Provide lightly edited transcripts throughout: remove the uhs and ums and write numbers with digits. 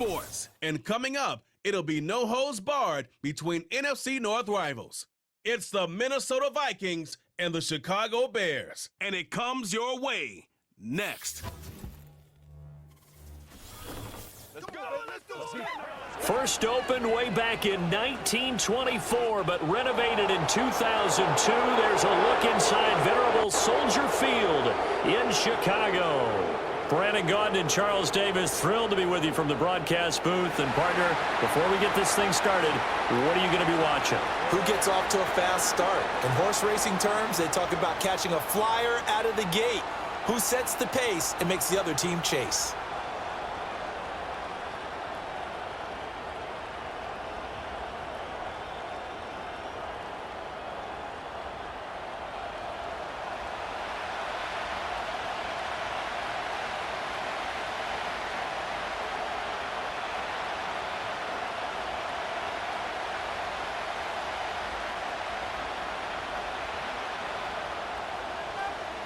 Sports. And coming up, it'll be no holds barred between NFC North rivals. It's the Minnesota Vikings and the Chicago Bears. And it comes your way next. First opened way back in 1924, but renovated in 2002. There's a look inside venerable Soldier Field in Chicago. Brandon Gaudin and Charles Davis, thrilled to be with you from the broadcast booth. And partner, before we get this thing started, what are you going to be watching? Who gets off to a fast start? In horse racing terms, they talk about catching a flyer out of the gate. Who sets the pace and makes the other team chase?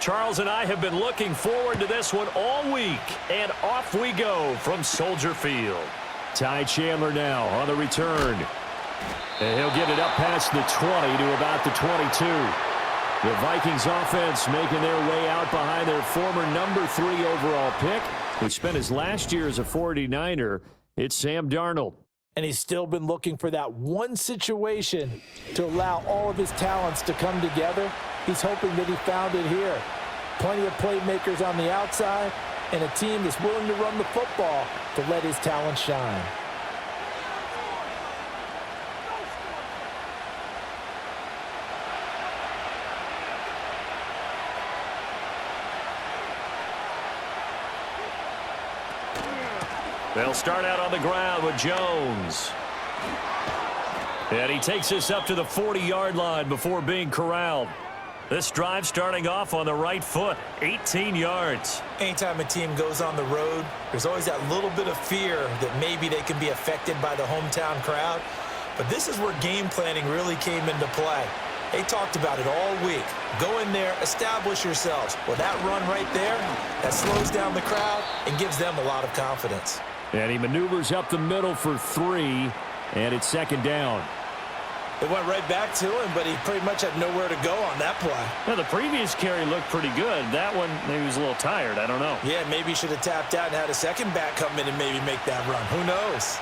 Charles and I have been looking forward to this one all week, and off we go from Soldier Field. Ty Chandler now on the return. And he'll get it up past the 20 to about the 22. The Vikings offense making their way out behind their former number 3 overall pick, who spent his last year as a 49er. It's Sam Darnold. And he's still been looking for that one situation to allow all of his talents to come together. He's hoping that he found it here. Plenty of playmakers on the outside and a team that's willing to run the football to let his talent shine. They'll start out on the ground with Jones. And he takes us up to the 40-yard line before being corralled. This drive starting off on the right foot, 18 yards. Anytime a team goes on the road, there's always that little bit of fear that maybe they can be affected by the hometown crowd. But this is where game planning really came into play. They talked about it all week. Go in there, establish yourselves. Well, that run right there, that slows down the crowd and gives them a lot of confidence. And he maneuvers up the middle for 3, and it's second down. It went right back to him, but he pretty much had nowhere to go on that play. Now, the previous carry looked pretty good. That one, maybe he was a little tired. I don't know. Yeah, maybe he should have tapped out and had a second back come in and maybe make that run. Who knows?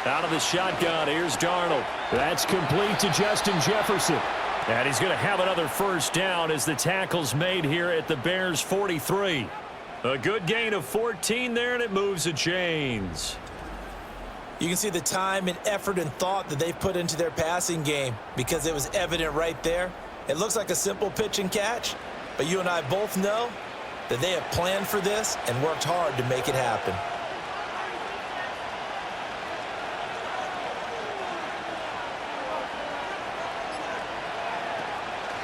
Out of the shotgun, here's Darnold. That's complete to Justin Jefferson. And he's going to have another first down as the tackle's made here at the Bears' 43. A good gain of 14 there, and it moves the chains. You can see the time and effort and thought that they've put into their passing game because it was evident right there. It looks like a simple pitch and catch, but you and I both know that they have planned for this and worked hard to make it happen.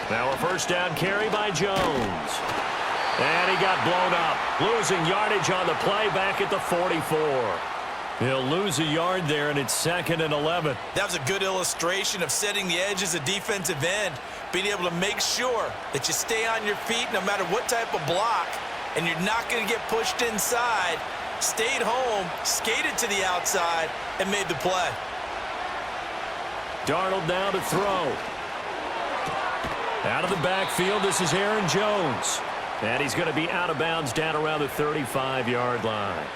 Now a first down carry by Jones. And he got blown up, losing yardage on the play back at the 44. He'll lose a yard there, and it's 2nd and 11. That was a good illustration of setting the edge as a defensive end, being able to make sure that you stay on your feet no matter what type of block, and you're not going to get pushed inside. Stayed home, skated to the outside, and made the play. Darnold now to throw. Out of the backfield, this is Aaron Jones. And he's going to be out of bounds down around the 35-yard line.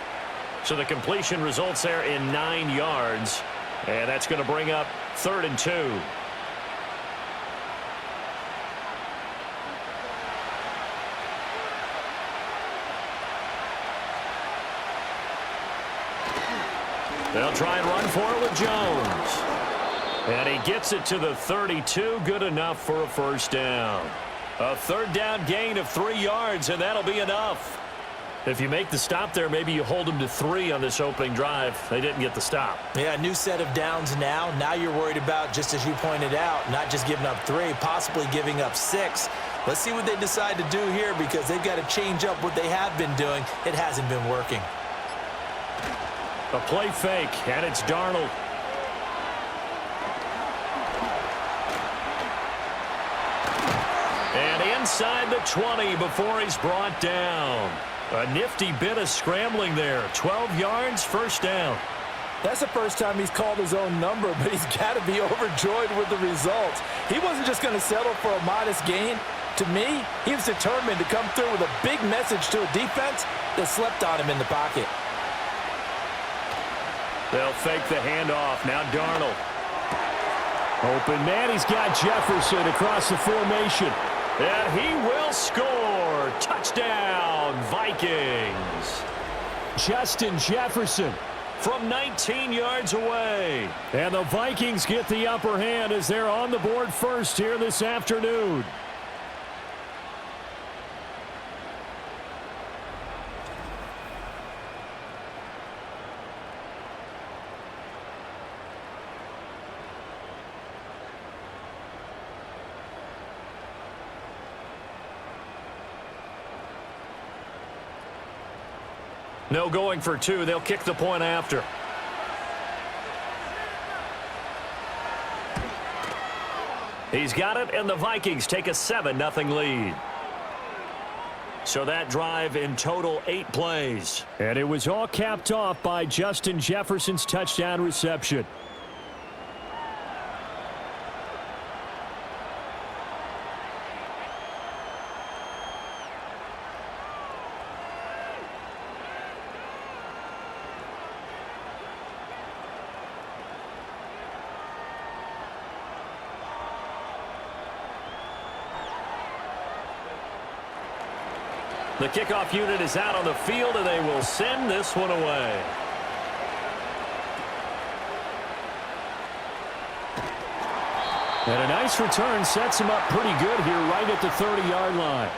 So the completion results there in 9 yards. And that's going to bring up 3rd and 2. They'll try and run for it with Jones. And he gets it to the 32, good enough for a first down. A 3rd down gain of 3 yards, and that'll be enough. If you make the stop there, maybe you hold them to 3 on this opening drive. They didn't get the stop. Yeah, new set of downs now. Now you're worried about, just as you pointed out, not just giving up 3, possibly giving up 6. Let's see what they decide to do here because they've got to change up what they have been doing. It hasn't been working. A play fake, and it's Darnold. inside the 20 before he's brought down. A nifty bit of scrambling there. 12 yards, first down. That's the first time he's called his own number, but he's got to be overjoyed with the results. He wasn't just going to settle for a modest gain. To me, he was determined to come through with a big message to a defense that slept on him in the pocket. They'll fake the handoff. Now Darnold. Open man. He's got Jefferson across the formation. And he will score. Touchdown, Vikings. Justin Jefferson from 19 yards away. And the Vikings get the upper hand as they're on the board first here this afternoon. No going for two. They'll kick the point after. He's got it, and the Vikings take a 7-0 lead. So that drive in total 8 plays. And it was all capped off by Justin Jefferson's touchdown reception. The kickoff unit is out on the field, and they will send this one away. And a nice return sets him up pretty good here right at the 30-yard line.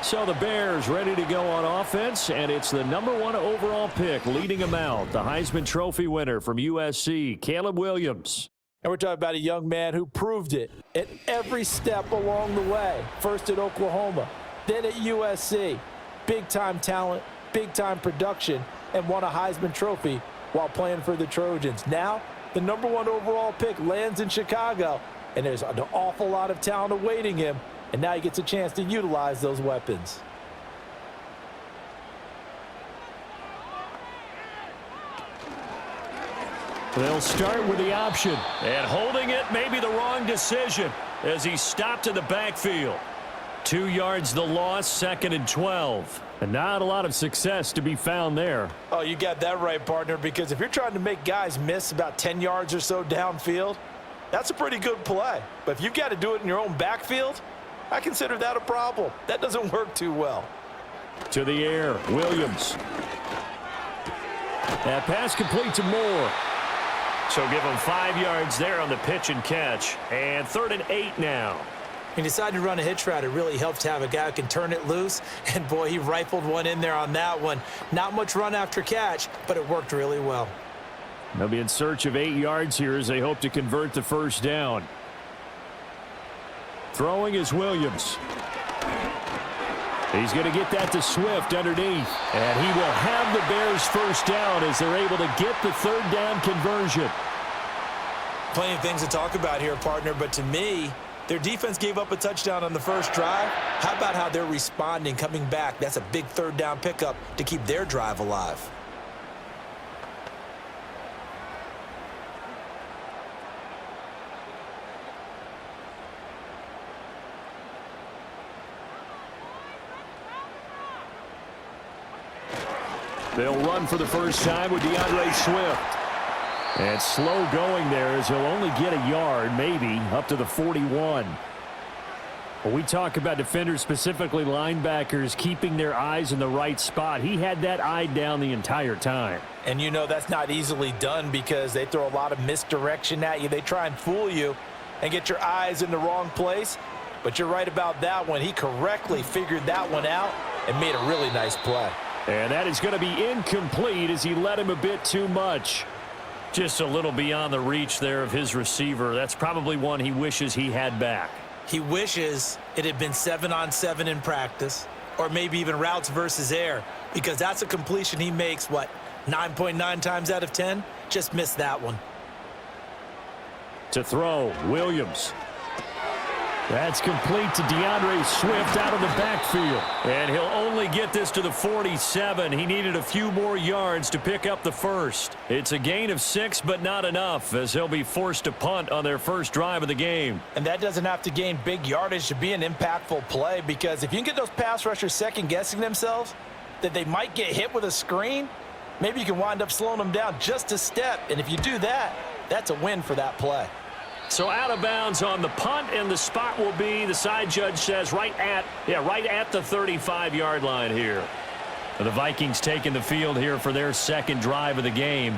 So the Bears ready to go on offense, and it's the #1 overall pick leading them out, the Heisman Trophy winner from USC, Caleb Williams. And we're talking about a young man who proved it at every step along the way. First at Oklahoma, then at USC. Big-time talent, big-time production, and won a Heisman Trophy while playing for the Trojans. Now, the #1 overall pick lands in Chicago, and there's an awful lot of talent awaiting him, and now he gets a chance to utilize those weapons. They'll start with the option, and holding it may be the wrong decision as he stopped in the backfield. 2 yards the loss, 2nd and 12. And not a lot of success to be found there. Oh, you got that right, partner, because if you're trying to make guys miss about 10 yards or so downfield, that's a pretty good play. But if you've got to do it in your own backfield, I consider that a problem. That doesn't work too well. To the air, Williams. That pass complete to Moore. So give him 5 yards there on the pitch and catch. And 3rd and 8 now. He decided to run a hitch route. It really helps to have a guy who can turn it loose. And, boy, he rifled one in there on that one. Not much run after catch, but it worked really well. They'll be in search of 8 yards here as they hope to convert the first down. Throwing is Williams. He's going to get that to Swift underneath. And he will have the Bears first down as they're able to get the 3rd down conversion. Plenty of things to talk about here, partner, but to me, their defense gave up a touchdown on the first drive. How about how they're responding, coming back? That's a big 3rd down pickup to keep their drive alive. They'll run for the first time with DeAndre Swift. And slow going there as he'll only get a yard, maybe, up to the 41. When we talk about defenders, specifically linebackers, keeping their eyes in the right spot, he had that eye down the entire time. And you know that's not easily done because they throw a lot of misdirection at you. They try and fool you and get your eyes in the wrong place. But you're right about that one. He correctly figured that one out and made a really nice play. And that is going to be incomplete as he led him a bit too much. Just a little beyond the reach there of his receiver. That's probably one he wishes he had back. He wishes it had been 7-on-7 in practice, or maybe even routes versus air, because that's a completion he makes, 9.9 times out of 10? Just missed that one. To throw, Williams. That's complete to DeAndre Swift out of the backfield. And he'll only get this to the 47. He needed a few more yards to pick up the first. It's a gain of 6, but not enough, as he'll be forced to punt on their first drive of the game. And that doesn't have to gain big yardage to be an impactful play, because if you can get those pass rushers second-guessing themselves, that they might get hit with a screen, maybe you can wind up slowing them down just a step. And if you do that, that's a win for that play. So out of bounds on the punt, and the spot will be, the side judge says, right at the 35-yard line here. The Vikings taking the field here for their second drive of the game.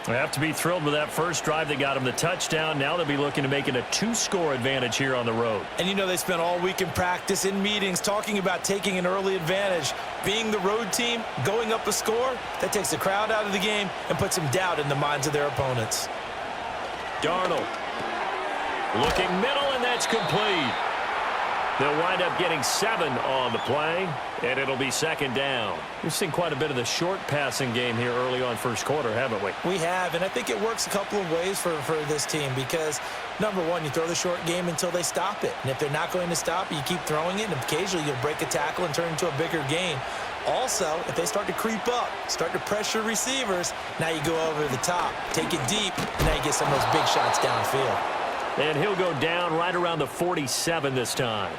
They have to be thrilled with that first drive that got them the touchdown. Now they'll be looking to make it a 2-score advantage here on the road. And you know, they spent all week in practice, in meetings, talking about taking an early advantage. Being the road team, going up a score, that takes the crowd out of the game and puts some doubt in the minds of their opponents. Darnold looking middle, and that's complete. They'll wind up getting 7 on the play, and it'll be second down. We've seen quite a bit of the short passing game here early on first quarter, haven't we? We have, and I think it works a couple of ways for this team, because, number one, you throw the short game until they stop it. And if they're not going to stop it, you keep throwing it, and occasionally you'll break a tackle and turn it into a bigger gain. Also, if they start to creep up, start to pressure receivers, now you go over the top, take it deep, and now you get some of those big shots downfield. And he'll go down right around the 47 this time.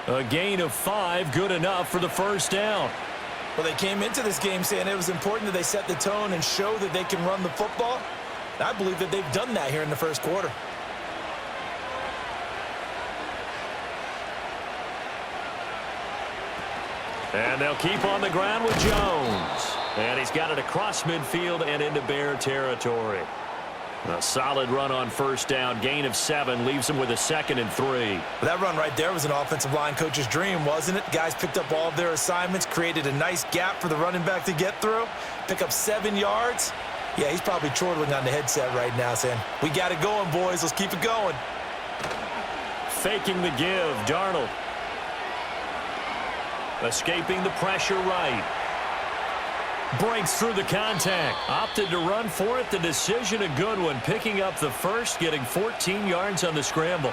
A gain of 5, good enough for the first down. Well, they came into this game saying it was important that they set the tone and show that they can run the football. And I believe that they've done that here in the first quarter. And they'll keep on the ground with Jones. And he's got it across midfield and into Bear territory. A solid run on first down, gain of 7, leaves him with a 2nd and 3. Well, that run right there was an offensive line coach's dream, wasn't it? Guys picked up all of their assignments, created a nice gap for the running back to get through, pick up 7 yards. Yeah, he's probably chortling on the headset right now saying, we got it going, boys. Let's keep it going. Faking the give, Darnold. Escaping the pressure right. Breaks through the contact. Opted to run for it. The decision a good one. Picking up the first, getting 14 yards on the scramble.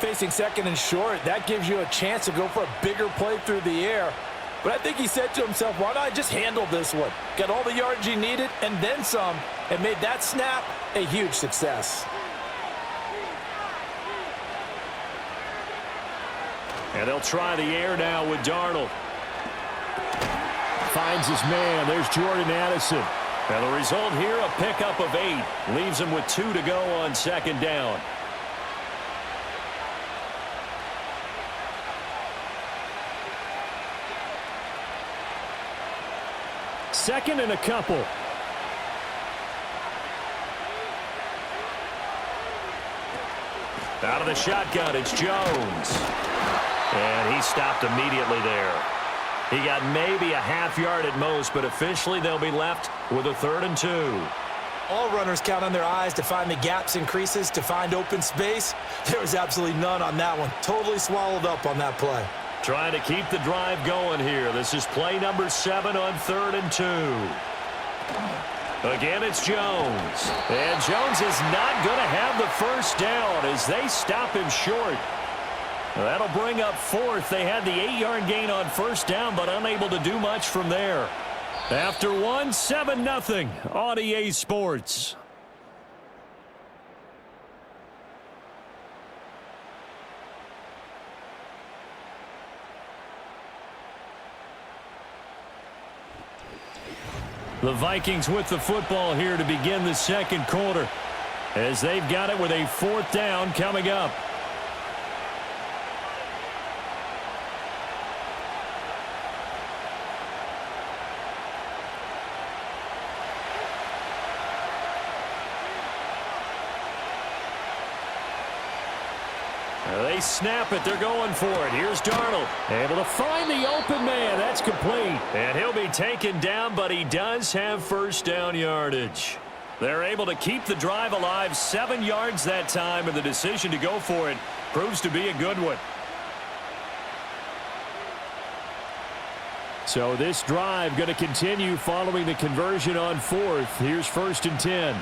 Facing second and short, that gives you a chance to go for a bigger play through the air. But I think he said to himself, why not I just handle this one? Got all the yards he needed and then some, and made that snap a huge success. And they'll try the air now with Darnold. Finds his man. There's Jordan Addison. And the result here, a pickup of 8. Leaves him with 2 to go on second down. Second and a couple. Out of the shotgun, it's Jones. And he stopped immediately there. He got maybe a half-yard at most, but officially they'll be left with a 3rd and 2. All runners count on their eyes to find the gaps and creases, to find open space. There was absolutely none on that one. Totally swallowed up on that play. Trying to keep the drive going here. This is play number 7 on 3rd and 2. Again, it's Jones. And Jones is not going to have the first down as they stop him short. That'll bring up 4th. They had the 8-yard gain on first down, but unable to do much from there. After 1, 7-0 on EA Sports. The Vikings with the football here to begin the second quarter, as they've got it with a 4th down coming up. They snap it. They're going for it. Here's Darnold. Able to find the open man. That's complete. And he'll be taken down, but he does have first down yardage. They're able to keep the drive alive. 7 yards that time, and the decision to go for it proves to be a good one. So this drive going to continue following the conversion on 4th. Here's 1st and 10.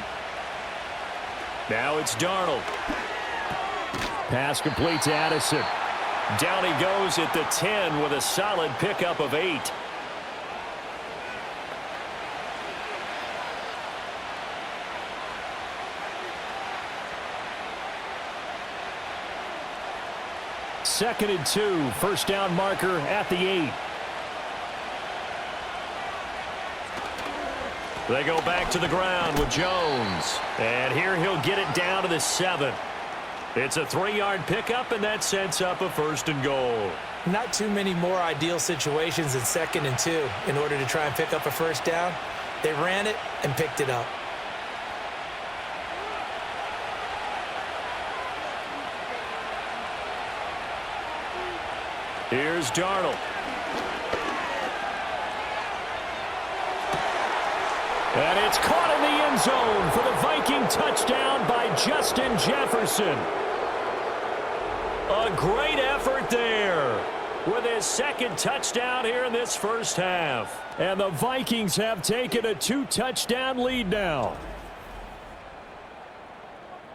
Now it's Darnold. Pass complete to Addison. Down he goes at the 10 with a solid pickup of 8. Second and 2, first down marker at the 8. They go back to the ground with Jones. And here he'll get it down to the 7. It's a 3-yard pickup, and that sets up a 1st and goal. Not too many more ideal situations in 2nd and 2 in order to try and pick up a 1st down. They ran it and picked it up. Here's Darnold. And it's caught in the end zone for the Viking touchdown by Justin Jefferson. A great effort there with his 2nd touchdown here in this first half. And the Vikings have taken a 2-touchdown lead now.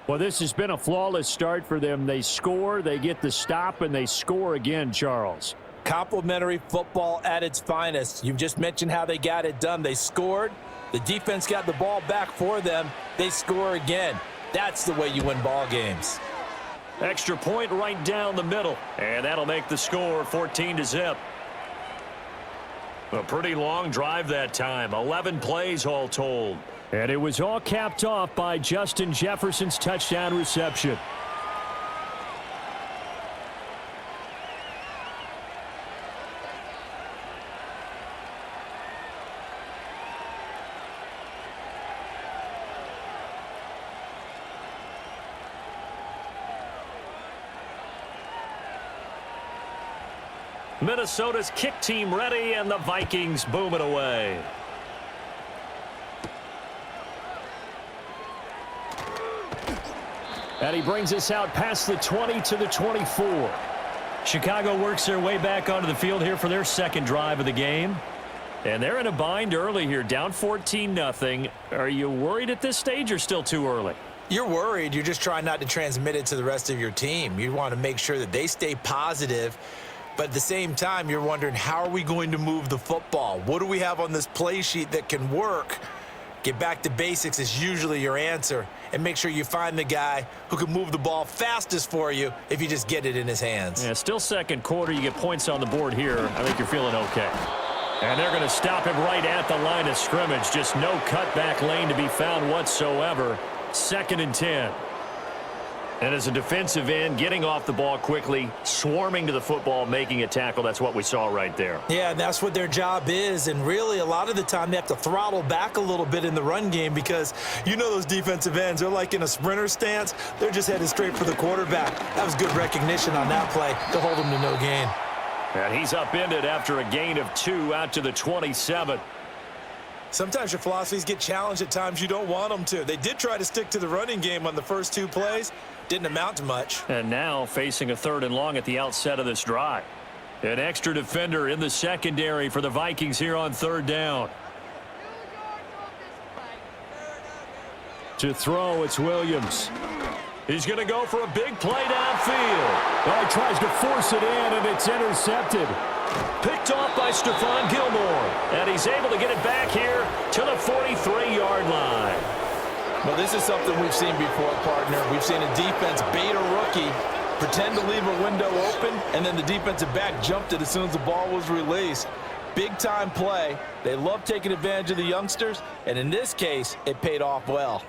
Well, this has been a flawless start for them. They score, they get the stop, and they score again, Charles. Complimentary football at its finest. You've just mentioned how they got it done. They scored. The defense got the ball back for them. They score again. That's the way you win ball games. Extra point right down the middle. And that'll make the score 14-0. A pretty long drive that time. 11 plays all told. And it was all capped off by Justin Jefferson's touchdown reception. Minnesota's kick team ready, and the Vikings boom it away. And he brings us out past the 20 to the 24. Chicago works their way back onto the field here for their 2nd drive of the game. And they're in a bind early here, down 14-0. Are you worried at this stage or still too early? You're worried. You're just trying not to transmit it to the rest of your team. You want to make sure that they stay positive. But at the same time, you're wondering, how are we going to move the football? What do we have on this play sheet that can work? Get back to basics is usually your answer. And make sure you find the guy who can move the ball fastest for you if you just get it in his hands. Yeah, still 2nd quarter. You get points on the board here. I think you're feeling okay. And they're going to stop him right at the line of scrimmage. Just no cutback lane to be found whatsoever. 2nd and 10. And as a defensive end, getting off the ball quickly, swarming to the football, making a tackle, that's what we saw right there. Yeah, and that's what their job is. And really, a lot of the time, they have to throttle back a little bit in the run game because you know those defensive ends, they're like in a sprinter stance. They're just headed straight for the quarterback. That was good recognition on that play to hold him to no gain. And he's upended after a gain of 2 out to the 27. Sometimes your philosophies get challenged at times you don't want them to. They did try to stick to the running game on the first 2 plays. Didn't amount to much. And now facing a 3rd and long at the outset of this drive. An extra defender in the secondary for the Vikings here on 3rd down. To throw, it's Williams. He's going to go for a big play downfield. Oh, he tries to force it in, and it's intercepted. Picked off by Stephon Gilmore. And he's able to get it back here to the 43-yard line. Well, this is something we've seen before, partner. We've seen a defense bait a rookie, pretend to leave a window open, and then the defensive back jumped it as soon as the ball was released. Big-time play. They love taking advantage of the youngsters, and in this case, it paid off well.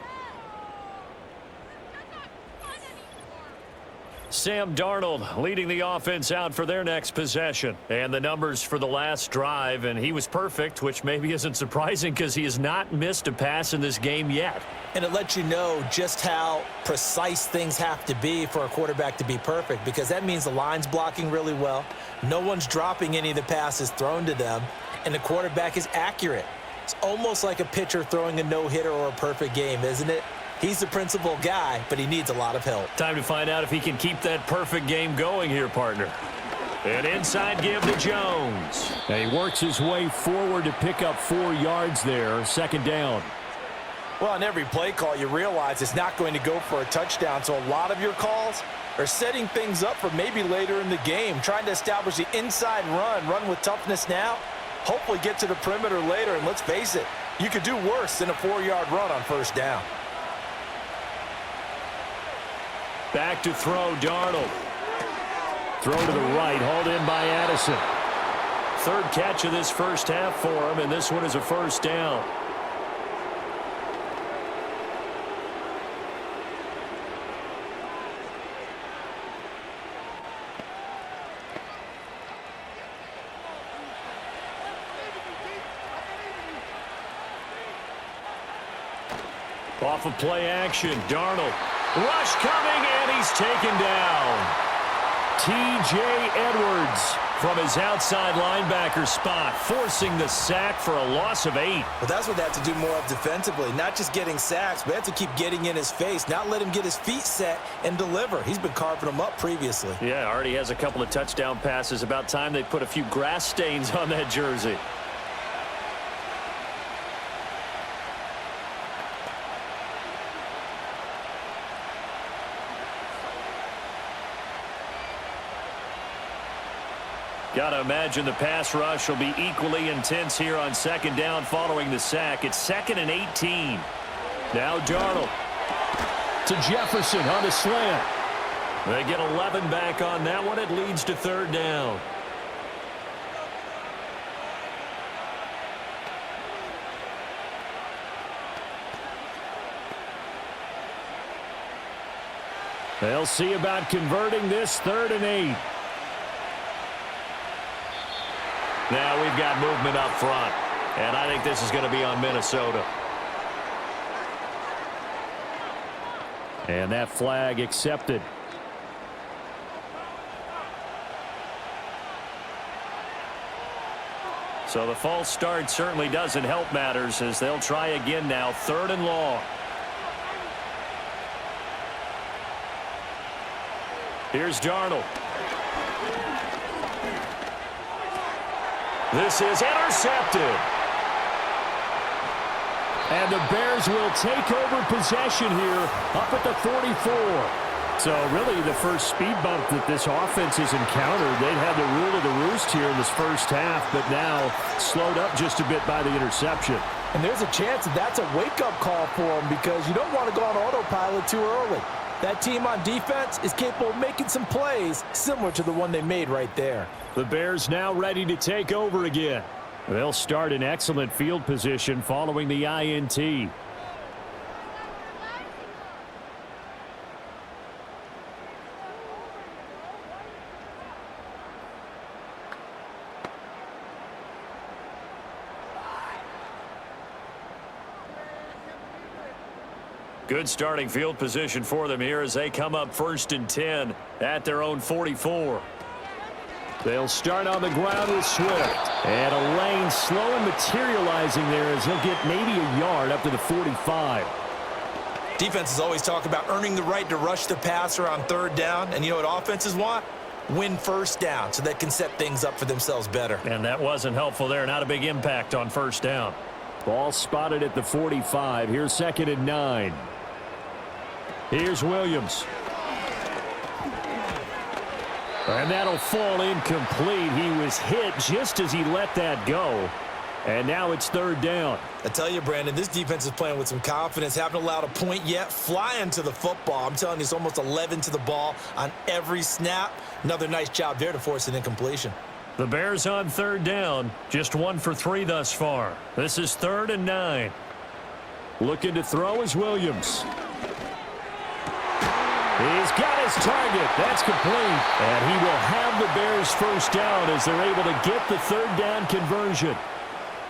Sam Darnold leading the offense out for their next possession. And the numbers for the last drive, and he was perfect, which maybe isn't surprising because he has not missed a pass in this game yet. And it lets you know just how precise things have to be for a quarterback to be perfect, because that means the line's blocking really well, no one's dropping any of the passes thrown to them, and the quarterback is accurate. It's almost like a pitcher throwing a no-hitter or a perfect game, isn't it? He's the principal guy, but he needs a lot of help. Time to find out if he can keep that perfect game going here, partner. An inside give to Jones. And he works his way forward to pick up 4 yards there, 2nd down. Well, on every play call, you realize it's not going to go for a touchdown, so a lot of your calls are setting things up for maybe later in the game, trying to establish the inside run with toughness now, hopefully get to the perimeter later, and let's face it, you could do worse than a 4-yard run on first down. Back to throw, Darnold. Throw to the right, hauled in by Addison. Third catch of this first half for him, and this one is a first down. Off of play action, Darnold. Rush coming, and he's taken down. T.J. Edwards from his outside linebacker spot, forcing the sack for a loss of 8. Well, that's what they have to do more of defensively, not just getting sacks, but they have to keep getting in his face, not let him get his feet set and deliver. He's been carving them up previously. Yeah, already has a couple of touchdown passes. About time they put a few grass stains on that jersey. Got to imagine the pass rush will be equally intense here on second down following the sack. It's 2nd and 18. Now Darnold to Jefferson on the slant. They get 11 back on that one. It leads to third down. They'll see about converting this 3rd and 8. Now we've got movement up front, and I think this is going to be on Minnesota. And that flag accepted. So the false start certainly doesn't help matters as they'll try again now, 3rd and long. Here's Darnold. This is intercepted. And the Bears will take over possession here up at the 44. So really the first speed bump that this offense has encountered. They'd had the rule of the roost here in this first half, but now slowed up just a bit by the interception. And there's a chance that that's a wake-up call for them because you don't want to go on autopilot too early. That team on defense is capable of making some plays similar to the one they made right there. The Bears now ready to take over again. They'll start in excellent field position following the INT. Good starting field position for them here as they come up 1st and 10 at their own 44. They'll start on the ground with Swift. And a lane slow and materializing there as he'll get maybe a yard up to the 45. Defenses always talk about earning the right to rush the passer on 3rd down. And you know what offenses want? Win first down so they can set things up for themselves better. And that wasn't helpful there. Not a big impact on first down. Ball spotted at the 45. Here's 2nd and 9. Here's Williams. And that'll fall incomplete. He was hit just as he let that go. And now it's 3rd down. I tell you, Brandon, this defense is playing with some confidence. Haven't allowed a point yet. Flying to the football. I'm telling you, it's almost 11 to the ball on every snap. Another nice job there to force an incompletion. The Bears on 3rd down. Just 1 for 3 thus far. This is 3rd and 9. Looking to throw is Williams. He's got his target. That's complete. And he will have the Bears first down as they're able to get the 3rd down conversion.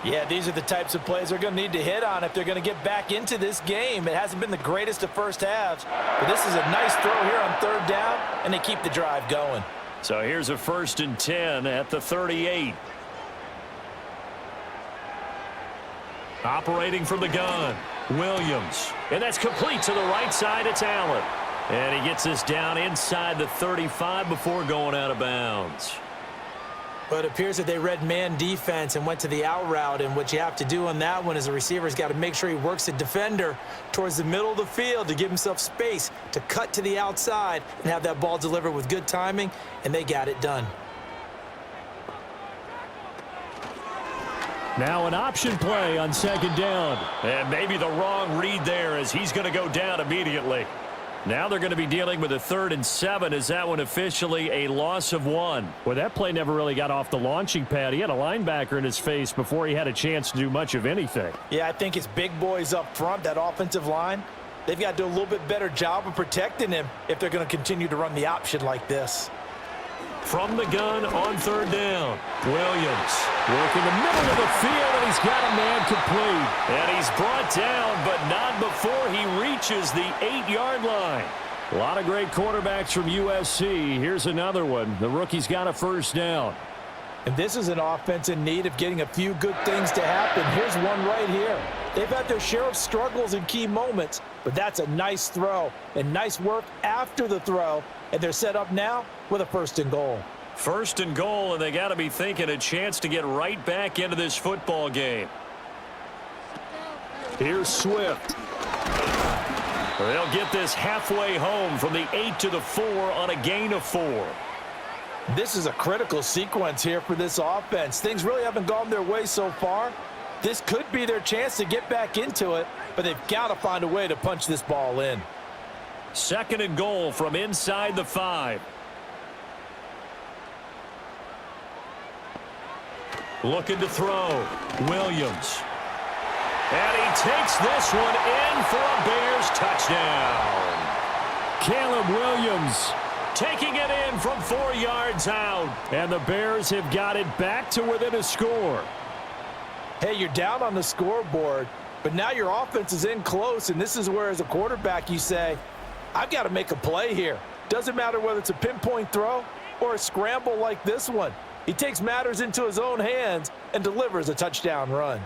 Yeah, these are the types of plays they're going to need to hit on if they're going to get back into this game. It hasn't been the greatest of first halves, but this is a nice throw here on 3rd down, and they keep the drive going. So here's a 1st and 10 at the 38. Operating from the gun, Williams. And that's complete to the right side. It's Allen. And he gets this down inside the 35 before going out of bounds. Well, it appears that they read man defense and went to the out route, and what you have to do on that one is the receiver's got to make sure he works the defender towards the middle of the field to give himself space to cut to the outside and have that ball delivered with good timing, and they got it done. Now an option play on second down. And maybe the wrong read there as he's going to go down immediately. Now they're going to be dealing with a 3rd and 7 as that one officially a loss of 1. Well, that play never really got off the launching pad. He had a linebacker in his face before he had a chance to do much of anything. Yeah, I think it's big boys up front, that offensive line. They've got to do a little bit better job of protecting him if they're going to continue to run the option like this. From the gun on 3rd down, Williams working the middle of the field, and he's got a man complete. And he's brought down, but not before he reaches the 8-yard line. A lot of great quarterbacks from USC. Here's another one. The rookie's got a 1st down. And this is an offense in need of getting a few good things to happen. Here's one right here. They've had their share of struggles in key moments, but that's a nice throw and nice work after the throw. And they're set up now with a 1st and goal. 1st and goal, and they got to be thinking a chance to get right back into this football game. Here's Swift. They'll get this halfway home from the 8 to the 4 on a gain of 4. This is a critical sequence here for this offense. Things really haven't gone their way so far. This could be their chance to get back into it, but they've got to find a way to punch this ball in. 2nd and goal from inside the 5. Looking to throw. Williams. And he takes this one in for a Bears touchdown. Caleb Williams taking it in from 4 yards out. And the Bears have got it back to within a score. Hey, you're down on the scoreboard, but now your offense is in close, and this is where, as a quarterback, you say, I've got to make a play here. Doesn't matter whether it's a pinpoint throw or a scramble like this one. He takes matters into his own hands and delivers a touchdown run.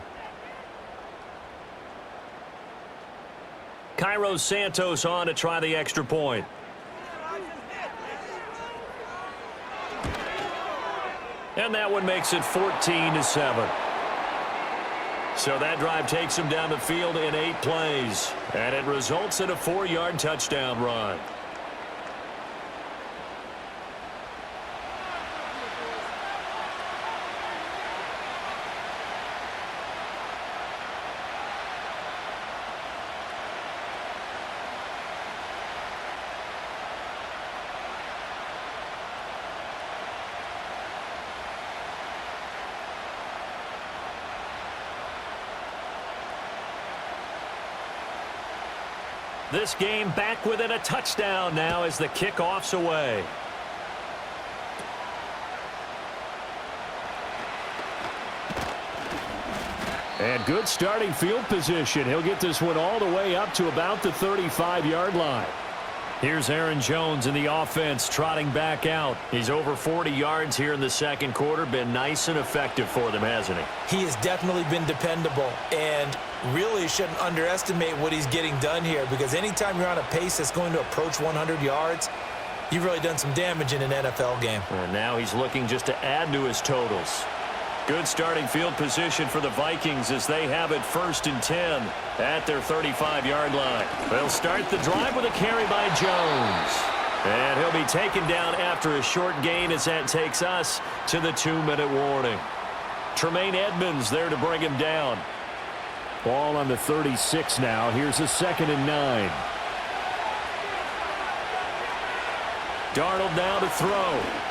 Cairo Santos on to try the extra point. And that one makes it 14-7. So that drive takes him down the field in 8 plays. And it results in a 4-yard touchdown run. This game back within a touchdown now as the kickoff's away. And good starting field position. He'll get this one all the way up to about the 35-yard line. Here's Aaron Jones in the offense trotting back out. He's over 40 yards here in the 2nd quarter. Been nice and effective for them, hasn't he? He has definitely been dependable, and really shouldn't underestimate what he's getting done here, because anytime you're on a pace that's going to approach 100 yards, you've really done some damage in an NFL game. And now he's looking just to add to his totals. Good starting field position for the Vikings as they have it 1st and 10 at their 35-yard line. They'll start the drive with a carry by Jones. And he'll be taken down after a short gain as that takes us to the 2-minute warning. Tremaine Edmonds there to bring him down. Ball on the 36 now. Here's a 2nd and 9. Darnold now to throw.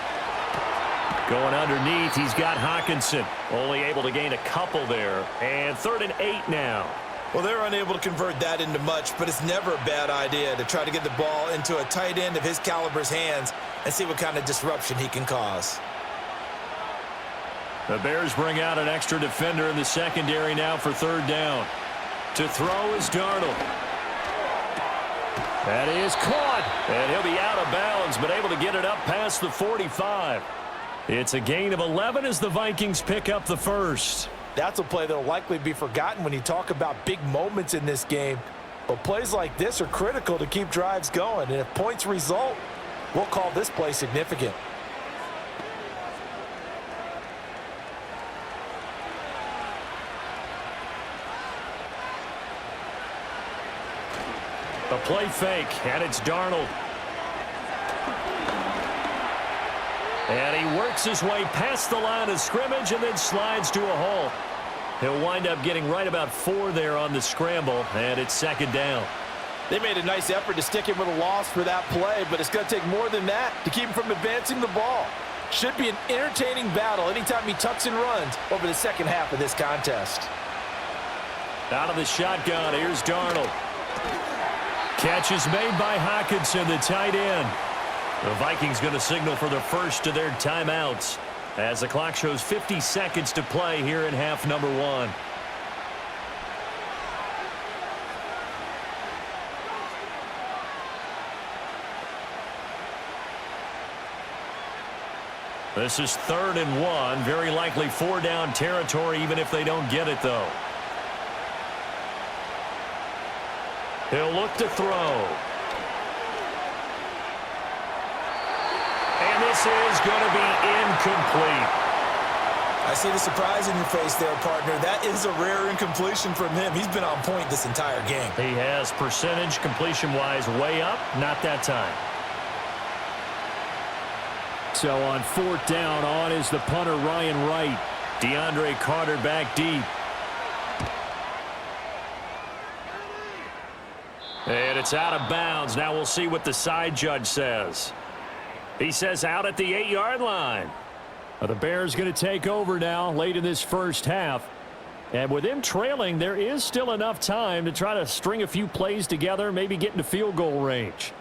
Going underneath, he's got Hockenson. Only able to gain a couple there. And 3rd and 8 now. Well, they're unable to convert that into much, but it's never a bad idea to try to get the ball into a tight end of his caliber's hands and see what kind of disruption he can cause. The Bears bring out an extra defender in the secondary now for 3rd down. To throw is Darnold. That is caught. And he'll be out of bounds, but able to get it up past the 45. It's a gain of 11 as the Vikings pick up the 1st. That's a play that will likely be forgotten when you talk about big moments in this game. But plays like this are critical to keep drives going. And if points result, we'll call this play significant. A play fake, and it's Darnold. And he works his way past the line of scrimmage and then slides to a halt. He'll wind up getting right about 4 there on the scramble, and it's second down. They made a nice effort to stick him with a loss for that play, but it's going to take more than that to keep him from advancing the ball. Should be an entertaining battle anytime he tucks and runs over the second half of this contest. Out of the shotgun, here's Darnold. Catch is made by Hockenson, the tight end. The Vikings going to signal for the first of their timeouts as the clock shows 50 seconds to play here in half number 1. This is 3rd and 1. Very likely 4-down territory, even if they don't get it, though. He'll look to throw. And this is going to be incomplete. I see the surprise in your face there, partner. That is a rare incompletion from him. He's been on point this entire game. He has percentage completion-wise way up. Not that time. So on 4th down, on is the punter, Ryan Wright. DeAndre Carter back deep. And it's out of bounds. Now we'll see what the side judge says. He says out at the 8-yard line. Well, the Bears going to take over now late in this first half. And with them trailing, there is still enough time to try to string a few plays together, maybe get into field goal range.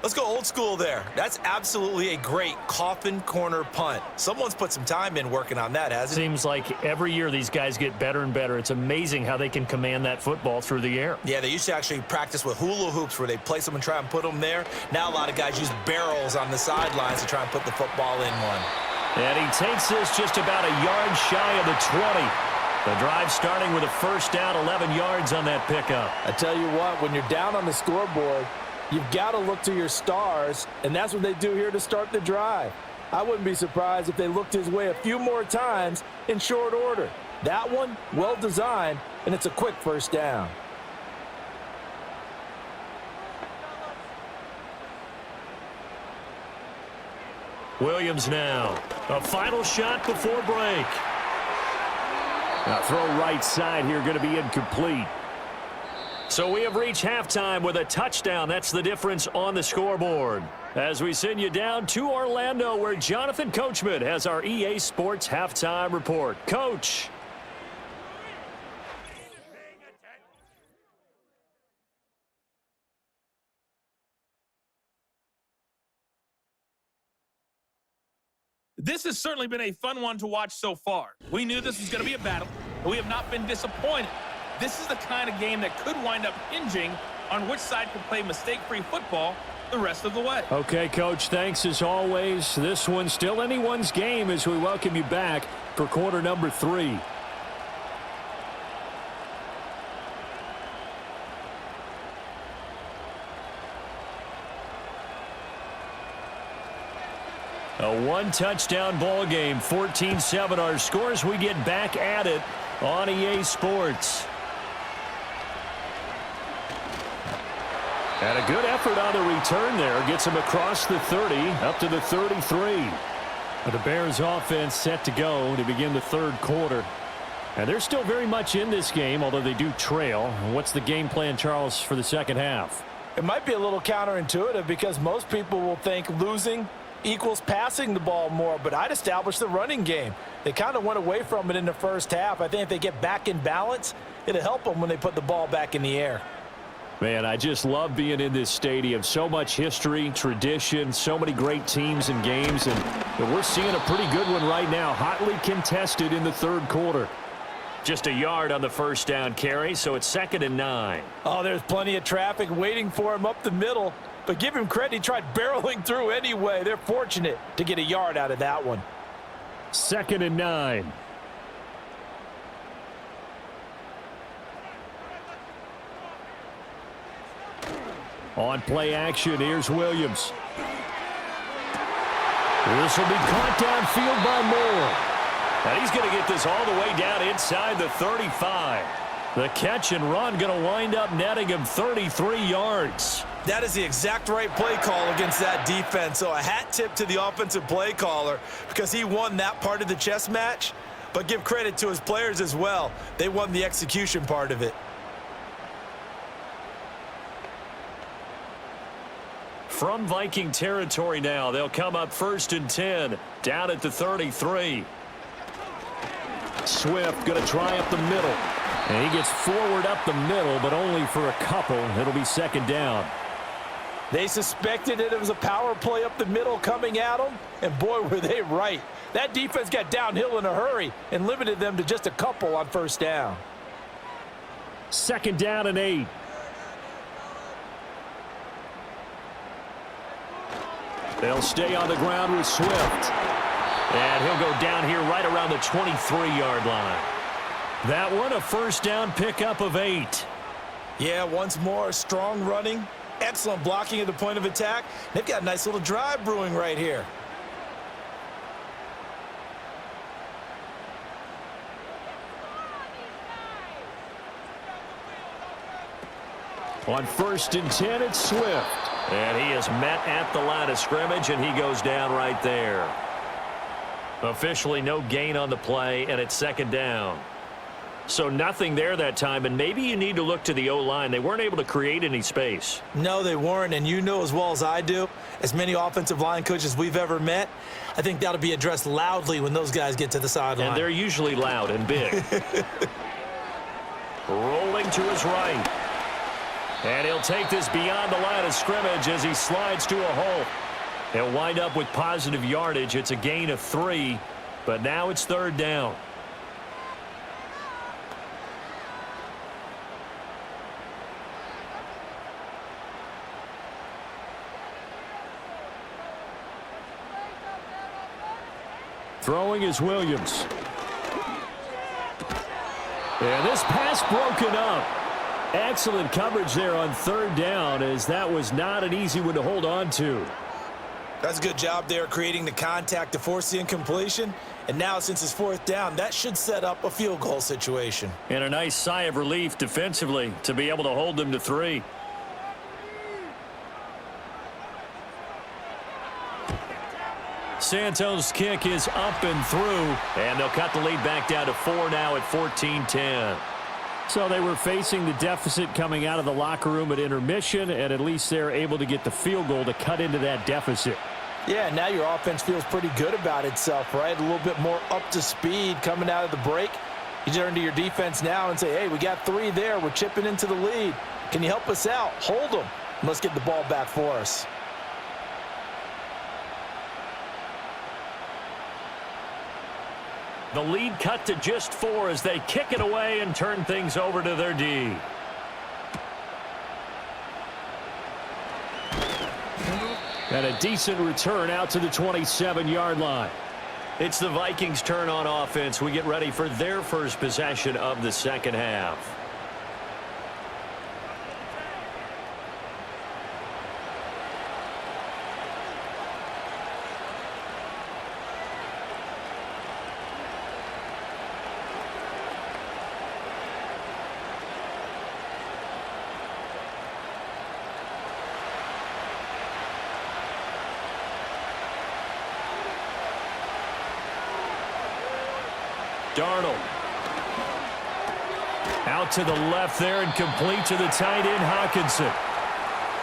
Let's go old school there. That's absolutely a great coffin corner punt. Someone's put some time in working on that, hasn't it? Seems like every year these guys get better and better. It's amazing how they can command that football through the air. Yeah, they used to actually practice with hula hoops where they place them and try and put them there. Now a lot of guys use barrels on the sidelines to try and put the football in one. And he takes this just about a yard shy of the 20. The drive starting with a first down, 11 yards on that pickup. I tell you what, when you're down on the scoreboard, you've got to look to your stars, and that's what they do here to start the drive. I wouldn't be surprised if they looked his way a few more times in short order. That one, well designed, and it's a quick first down. Williams now. A final shot before break. Now throw right side here, going to be incomplete. So we have reached halftime with a touchdown. That's the difference on the scoreboard. As we send you down to Orlando, where Jonathan Coachman has our EA Sports halftime report. Coach. This has certainly been a fun one to watch so far. We knew this was going to be a battle, but we have not been disappointed. This is the kind of game that could wind up hinging on which side can play mistake-free football the rest of the way. Okay, Coach, thanks as always. This one's still anyone's game as we welcome you back for quarter number 3. A one-touchdown ball game, 14-7 our scores. We get back at it on EA Sports. And a good effort on the return there. Gets him across the 30, up to the 33. The Bears offense set to go to begin the third quarter. And they're still very much in this game, although they do trail. What's the game plan, Charles, for the second half? It might be a little counterintuitive because most people will think losing equals passing the ball more, but I'd establish the running game. They kind of went away from it in the first half. I think if they get back in balance, it'll help them when they put the ball back in the air. Man, I just love being in this stadium. So much history, tradition, so many great teams and games, and we're seeing a pretty good one right now, hotly contested in the third quarter. Just a yard on the first down carry, so it's 2nd and 9. Oh, there's plenty of traffic waiting for him up the middle, but give him credit, he tried barreling through anyway. They're fortunate to get a yard out of that one. 2nd and 9. On play action, here's Williams. This will be caught downfield by Moore. And he's going to get this all the way down inside the 35. The catch and run going to wind up netting him 33 yards. That is the exact right play call against that defense. So a hat tip to the offensive play caller because he won that part of the chess match. But give credit to his players as well. They won the execution part of it. From Viking territory now, they'll come up 1st and 10, down at the 33. Swift going to try up the middle. And he gets forward up the middle, but only for a couple. It'll be 2nd down. They suspected it was a power play up the middle coming at them, and boy, were they right. That defense got downhill in a hurry and limited them to just a couple on 1st down. 2nd down and 8. They'll stay on the ground with Swift. And he'll go down here right around the 23-yard line. That one, a 1st down pickup of 8. Yeah, once more, strong running, excellent blocking at the point of attack. They've got a nice little drive brewing right here. On 1st and 10, it's Swift. And he is met at the line of scrimmage, and he goes down right there. Officially no gain on the play, and it's 2nd down. So nothing there that time, and maybe you need to look to the O-line. They weren't able to create any space. No, they weren't, and you know as well as I do, as many offensive line coaches we've ever met, I think that'll be addressed loudly when those guys get to the sideline. And they're usually loud and big. Rolling to his right. And he'll take this beyond the line of scrimmage as he slides to a hole. He'll wind up with positive yardage. It's a gain of 3, but now it's 3rd down. Throwing is Williams. And this pass broken up. Excellent coverage there on 3rd down, as that was not an easy one to hold on to. That's a good job there creating the contact to force the incompletion. And now since it's 4th down, that should set up a field goal situation. And a nice sigh of relief defensively to be able to hold them to 3. Santos' kick is up and through, and they'll cut the lead back down to 4 now at 14-10. So they were facing the deficit coming out of the locker room at intermission, and at least they're able to get the field goal to cut into that deficit. Yeah, now your offense feels pretty good about itself, right? A little bit more up to speed coming out of the break. You turn to your defense now and say, hey, we got 3 there. We're chipping into the lead. Can you help us out? Hold them. Let's get the ball back for us. The lead cut to just 4 as they kick it away and turn things over to their D. And a decent return out to the 27-yard line. It's the Vikings' turn on offense. We get ready for their first possession of the 2nd half. Darnold. Out to the left there and complete to the tight end, Hawkinson.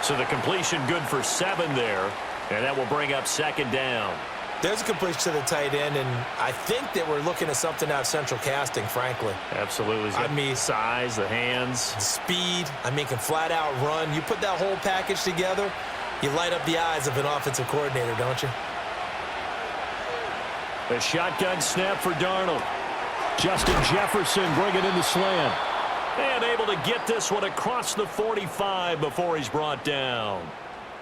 So the completion good for 7 there, and that will bring up 2nd down. There's a completion to the tight end, and I think that we're looking at something out of central casting, frankly. Absolutely. I mean, size, the hands. Speed, can flat out run. You put that whole package together, you light up the eyes of an offensive coordinator, don't you? A shotgun snap for Darnold. Justin Jefferson bringing in the slant. And able to get this one across the 45 before he's brought down.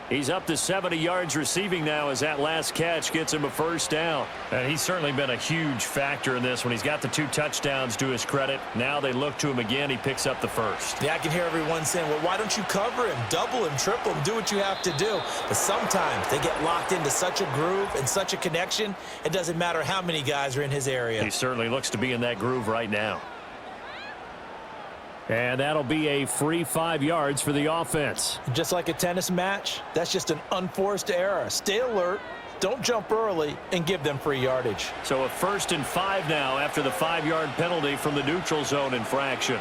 He's up to 70 yards receiving now as that last catch gets him a 1st down. And he's certainly been a huge factor in this one. He's got the 2 touchdowns to his credit. Now they look to him again. He picks up the 1st. Yeah, I can hear everyone saying, well, why don't you cover him, double him, triple him, do what you have to do. But sometimes they get locked into such a groove and such a connection, it doesn't matter how many guys are in his area. He certainly looks to be in that groove right now. And that'll be a free 5 yards for the offense. Just like a tennis match, that's just an unforced error. Stay alert, don't jump early, and give them free yardage. So a 1st and 5 now after the 5-yard penalty from the neutral zone infraction.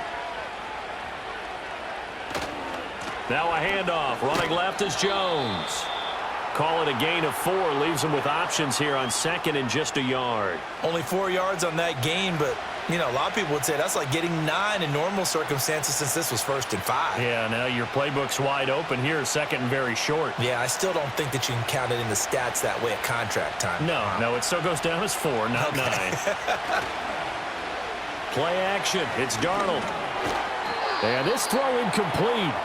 Now a handoff. Running left is Jones. Call it a gain of 4. Leaves them with options here on 2nd and just a yard. Only 4 yards on that gain, but, you know, a lot of people would say that's like getting 9 in normal circumstances since this was 1st and 5. Yeah, now your playbook's wide open here, 2nd and very short. Yeah, I still don't think that you can count it in the stats that way at contract time. No, it still goes down as 4, not 9. Play action. It's Darnold. And this throw incomplete.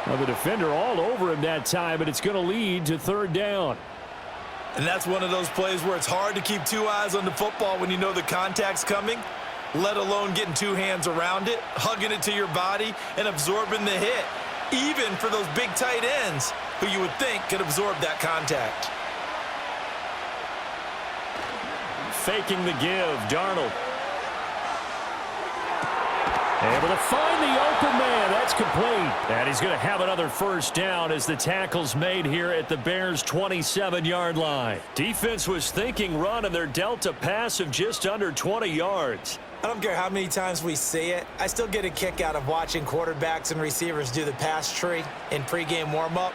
Well, the defender all over him that time, but it's going to lead to 3rd down. And that's one of those plays where it's hard to keep 2 eyes on the football when you know the contact's coming, let alone getting 2 hands around it, hugging it to your body, and absorbing the hit, even for those big tight ends who you would think could absorb that contact. Faking the give, Darnold. Able to find the open man. That's complete. And he's going to have another 1st down as the tackle's made here at the Bears' 27-yard line. Defense was thinking run, and they're dealt a pass of just under 20 yards. I don't care how many times we say it, I still get a kick out of watching quarterbacks and receivers do the pass tree in pregame warm-up.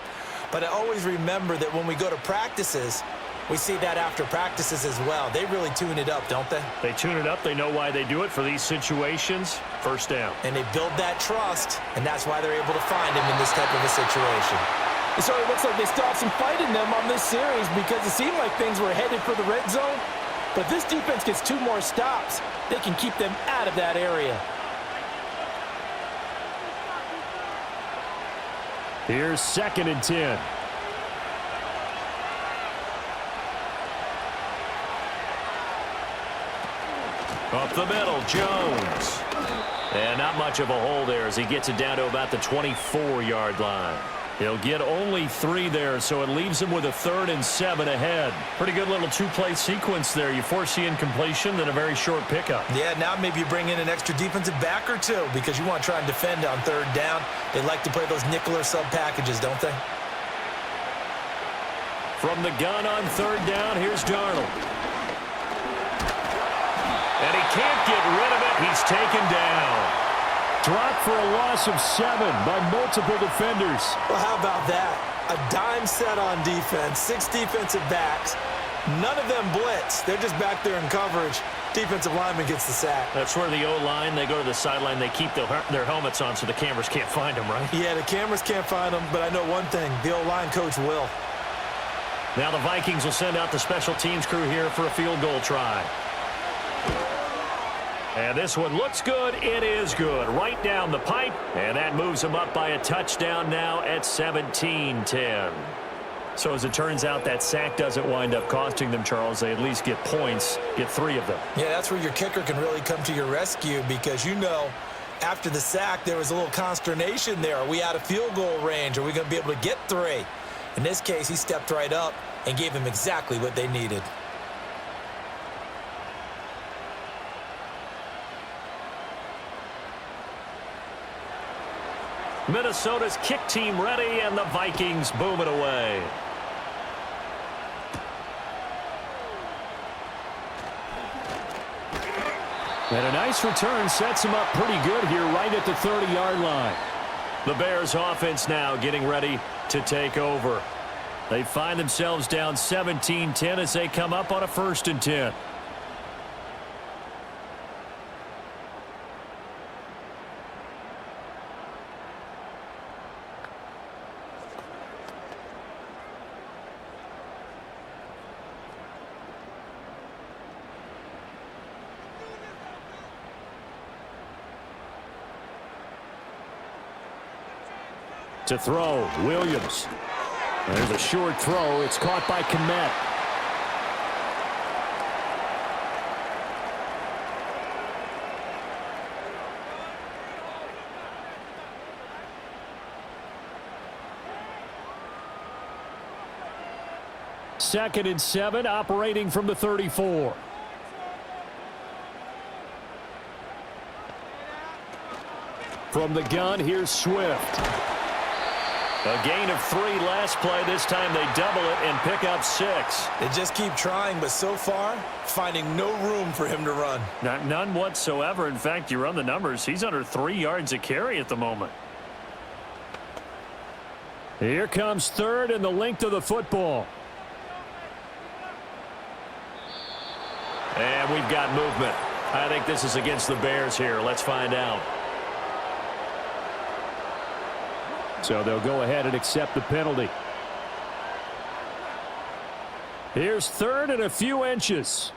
But I always remember that when we go to practices, we see that after practices as well. They really tune it up, don't they? They tune it up. They know why they do it for these situations. 1st down. And they build that trust, and that's why they're able to find him in this type of a situation. So it looks like they stopped some fight in them on this series because it seemed like things were headed for the red zone. But this defense gets 2 more stops. They can keep them out of that area. Here's 2nd and 10. Up the middle, Jones. And not much of a hole there as he gets it down to about the 24-yard line. He'll get only 3 there, so it leaves him with a 3rd and 7 ahead. Pretty good little 2-play sequence there. You force the incompletion, then a very short pickup. Yeah, now maybe you bring in an extra defensive back or 2 because you want to try and defend on 3rd down. They like to play those nickel or sub packages, don't they? From the gun on 3rd down, here's Darnold. And he can't get rid of it. He's taken down. Dropped for a loss of 7 by multiple defenders. Well, how about that? A dime set on defense, 6 defensive backs. None of them blitz. They're just back there in coverage. Defensive lineman gets the sack. That's where the O-line, they go to the sideline, they keep their helmets on so the cameras can't find them, right? Yeah, the cameras can't find them, but I know one thing. The O-line coach will. Now the Vikings will send out the special teams crew here for a field goal try. And this one looks good. It is good. Right down the pipe. And that moves them up by a touchdown now at 17-10. So as it turns out, that sack doesn't wind up costing them, Charles. They at least get points, get 3 of them. Yeah, that's where your kicker can really come to your rescue because, you know, after the sack, there was a little consternation there. Are we out of field goal range? Are we going to be able to get 3? In this case, he stepped right up and gave them exactly what they needed. Minnesota's kick team ready, and the Vikings boom it away. And a nice return sets him up pretty good here right at the 30-yard line. The Bears offense now getting ready to take over. They find themselves down 17-10 as they come up on a 1st and 10. To throw, Williams. There's a short throw. It's caught by Kmet. Second and 7, operating from the 34. From the gun, here's Swift. A gain of 3 last play. This time they double it and pick up 6. They just keep trying, but so far, finding no room for him to run. None whatsoever. In fact, you run the numbers. He's under 3 yards a carry at the moment. Here comes third and the length of the football. And we've got movement. I think this is against the Bears here. Let's find out. So they'll go ahead and accept the penalty. Here's third and a few inches.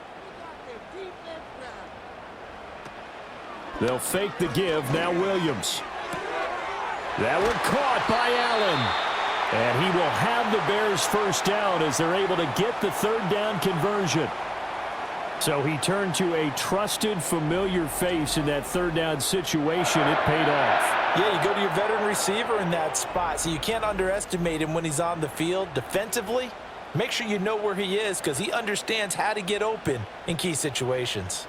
They'll fake the give. Now Williams. That one caught by Allen. And he will have the Bears first down as they're able to get the third down conversion. So he turned to a trusted, familiar face in that third down situation. It paid off. Yeah, you go to your veteran receiver in that spot, so you can't underestimate him when he's on the field. Defensively, make sure you know where he is because he understands how to get open in key situations.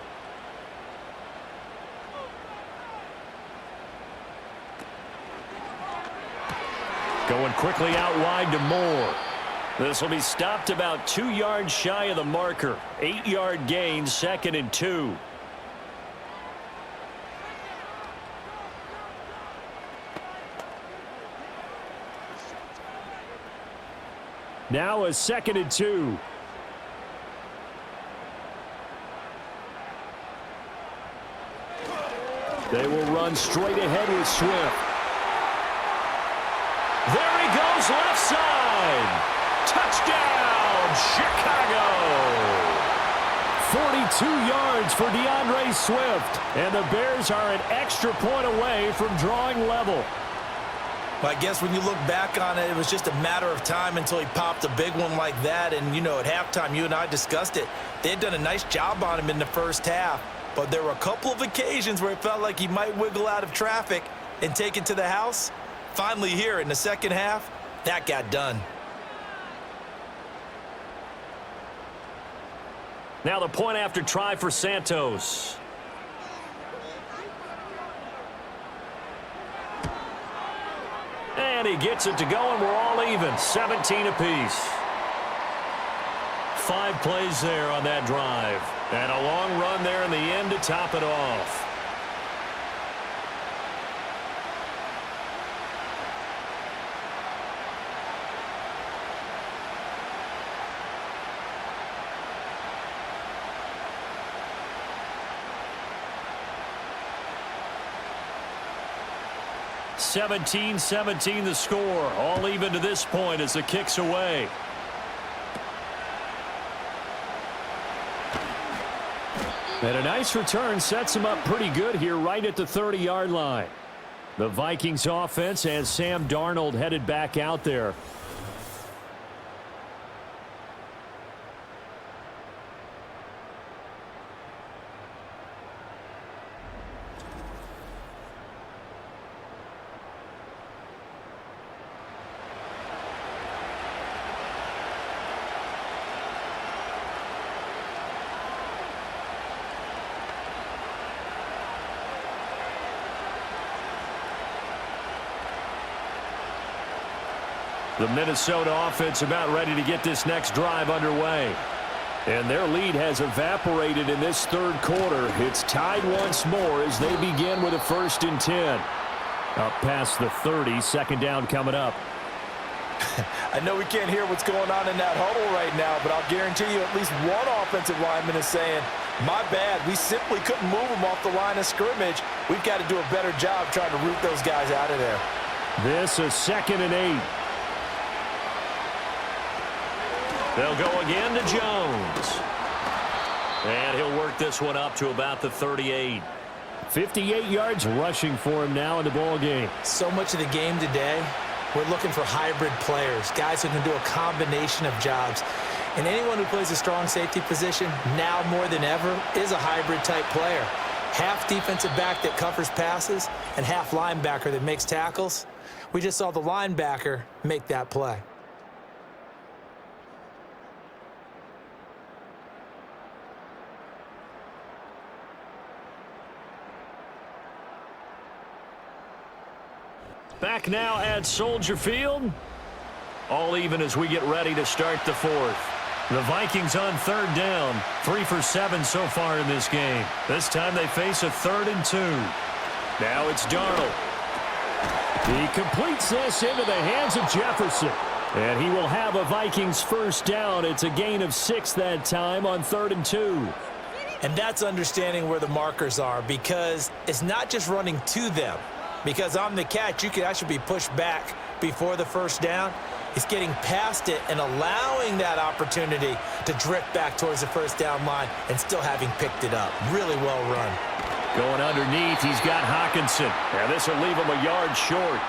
Going quickly out wide to Moore. This will be stopped about 2 yards shy of the marker. 8-yard gain, 2nd and 2. Now a 2nd and 2. They will run straight ahead with Swift. There he goes, left side. Touchdown, Chicago. 42 yards for DeAndre Swift. And the Bears are an extra point away from drawing level. Well, I guess when you look back on it, it was just a matter of time until he popped a big one like that. And, you know, at halftime, you and I discussed it. They had done a nice job on him in the first half. But there were a couple of occasions where it felt like he might wiggle out of traffic and take it to the house. Finally here in the second half, that got done. Now the point after try for Santos. And he gets it to go, and we're all even. 17 apiece. 5 plays there on that drive. And a long run there in the end to top it off. (17-17) the score. All even to this point as the kick's away. And a nice return sets him up pretty good here right at the 30-yard line. The Vikings offense has Sam Darnold headed back out there. The Minnesota offense about ready to get this next drive underway. And their lead has evaporated in this third quarter. It's tied once more as they begin with a 1st and 10. Up past the 30, second down coming up. I know we can't hear what's going on in that huddle right now, but I'll guarantee you at least one offensive lineman is saying, my bad, we simply couldn't move them off the line of scrimmage. We've got to do a better job trying to root those guys out of there. This is 2nd and 8. They'll go again to Jones. And he'll work this one up to about the 38. 58 yards rushing for him now in the ball game. So much of the game today, we're looking for hybrid players, guys who can do a combination of jobs. And anyone who plays a strong safety position, now more than ever, is a hybrid type player. Half defensive back that covers passes and half linebacker that makes tackles. We just saw the linebacker make that play. Back now at Soldier Field. All even as we get ready to start the fourth. The Vikings on third down. 3 for 7 so far in this game. This time they face a 3rd and 2. Now it's Darnold. He completes this into the hands of Jefferson. And he will have a Vikings first down. It's a gain of 6 that time on 3rd and 2. And that's understanding where the markers are, because it's not just running to them. Because on the catch, you could actually be pushed back before the first down. It's getting past it and allowing that opportunity to drift back towards the first down line and still having picked it up. Really well run. Going underneath, he's got Hawkinson. And this will leave him a yard short.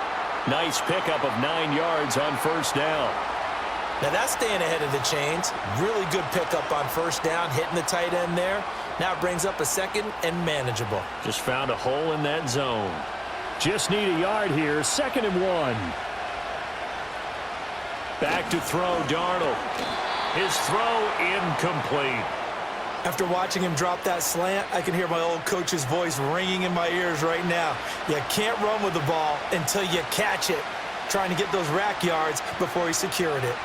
Nice pickup of 9 yards on first down. Now that's staying ahead of the chains. Really good pickup on first down, hitting the tight end there. Now it brings up a 2nd and manageable. Just found a hole in that zone. Just need a yard here, 2nd and 1. Back to throw, Darnold. His throw incomplete. After watching him drop that slant, I can hear my old coach's voice ringing in my ears right now. You can't run with the ball until you catch it. Trying to get those rack yards before he secured it.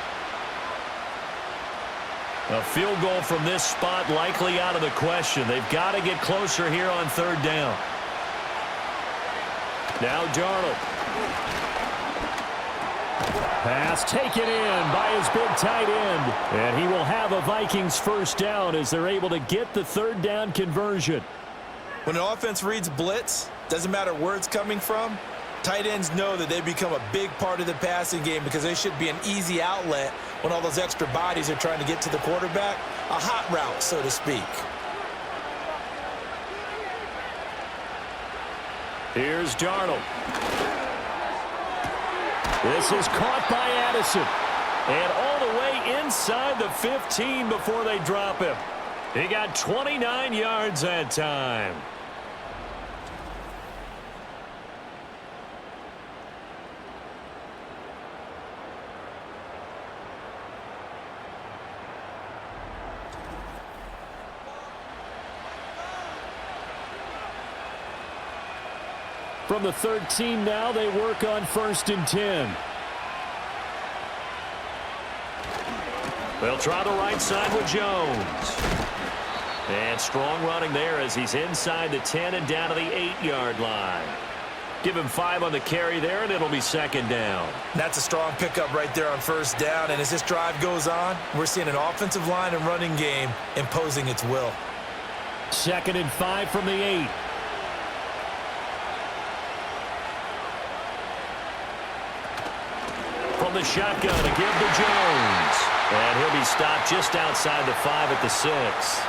A field goal from this spot likely out of the question. They've got to get closer here on 3rd down. Now Darnold. Pass taken in by his big tight end. And he will have a Vikings first down as they're able to get the 3rd down conversion. When an offense reads blitz, doesn't matter where it's coming from, tight ends know that they become a big part of the passing game because they should be an easy outlet when all those extra bodies are trying to get to the quarterback. A hot route, so to speak. Here's Darnold. This is caught by Addison. And all the way inside the 15 before they drop him. He got 29 yards that time. From the 13 now, they work on 1st and 10. They'll try the right side with Jones. And strong running there as he's inside the 10 and down to the 8-yard line. Give him 5 on the carry there, and it'll be 2nd down. That's a strong pickup right there on first down. And as this drive goes on, we're seeing an offensive line and running game imposing its will. 2nd and 5 from the 8. From the shotgun to give to Jones. And he'll be stopped just outside the 5 at the 6.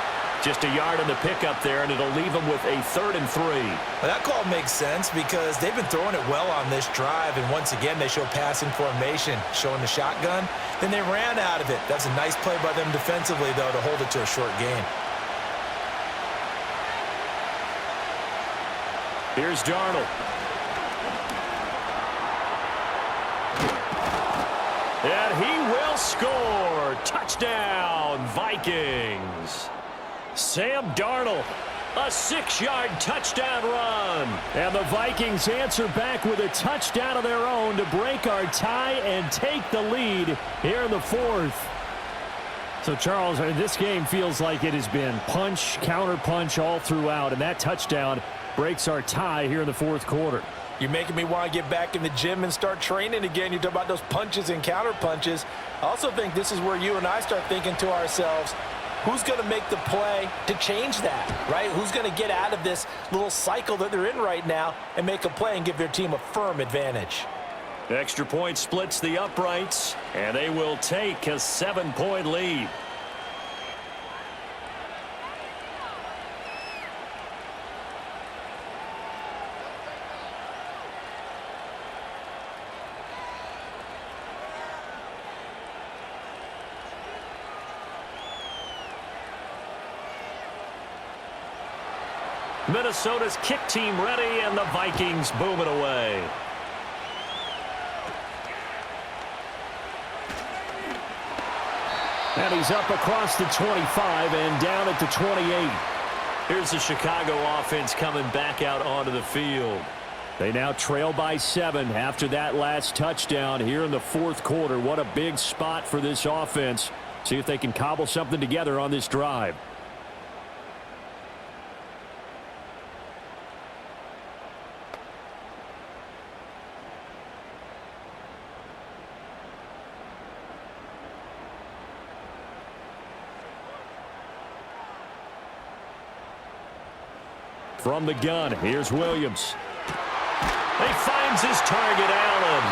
Just a yard in the pickup there, and it'll leave him with a 3rd and 3. Well, that call makes sense because they've been throwing it well on this drive, and once again they show passing formation, showing the shotgun. Then they ran out of it. That's a nice play by them defensively, though, to hold it to a short gain. Here's Darnold. And he will score. Touchdown, Vikings. Sam Darnold, a 6-yard touchdown run. And the Vikings answer back with a touchdown of their own to break our tie and take the lead here in the 4th. So, Charles, this game feels like it has been punch, counter punch all throughout, and that touchdown breaks our tie here in the 4th quarter. You're making me want to get back in the gym and start training again. You talk about those punches and counter punches. I also think this is where you and I start thinking to ourselves, who's going to make the play to change that, right? Who's going to get out of this little cycle that they're in right now and make a play and give their team a firm advantage? Extra point splits the uprights, and they will take a 7-point lead. Minnesota's kick team ready, and the Vikings boom it away. And he's up across the 25 and down at the 28. Here's the Chicago offense coming back out onto the field. They now trail by 7 after that last touchdown here in the fourth quarter. What a big spot for this offense. See if they can cobble something together on this drive. From the gun, here's Williams. He finds his target, Allen.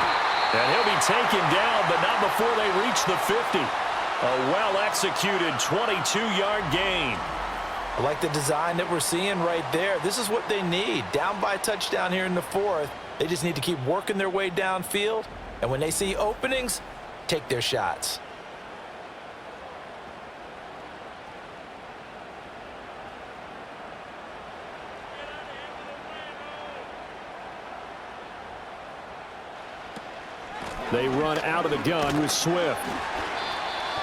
And he'll be taken down, but not before they reach the 50. A well-executed 22-yard gain. I like the design that we're seeing right there. This is what they need. Down by a touchdown here in the fourth. They just need to keep working their way downfield. And when they see openings, take their shots. They run out of the gun with Swift.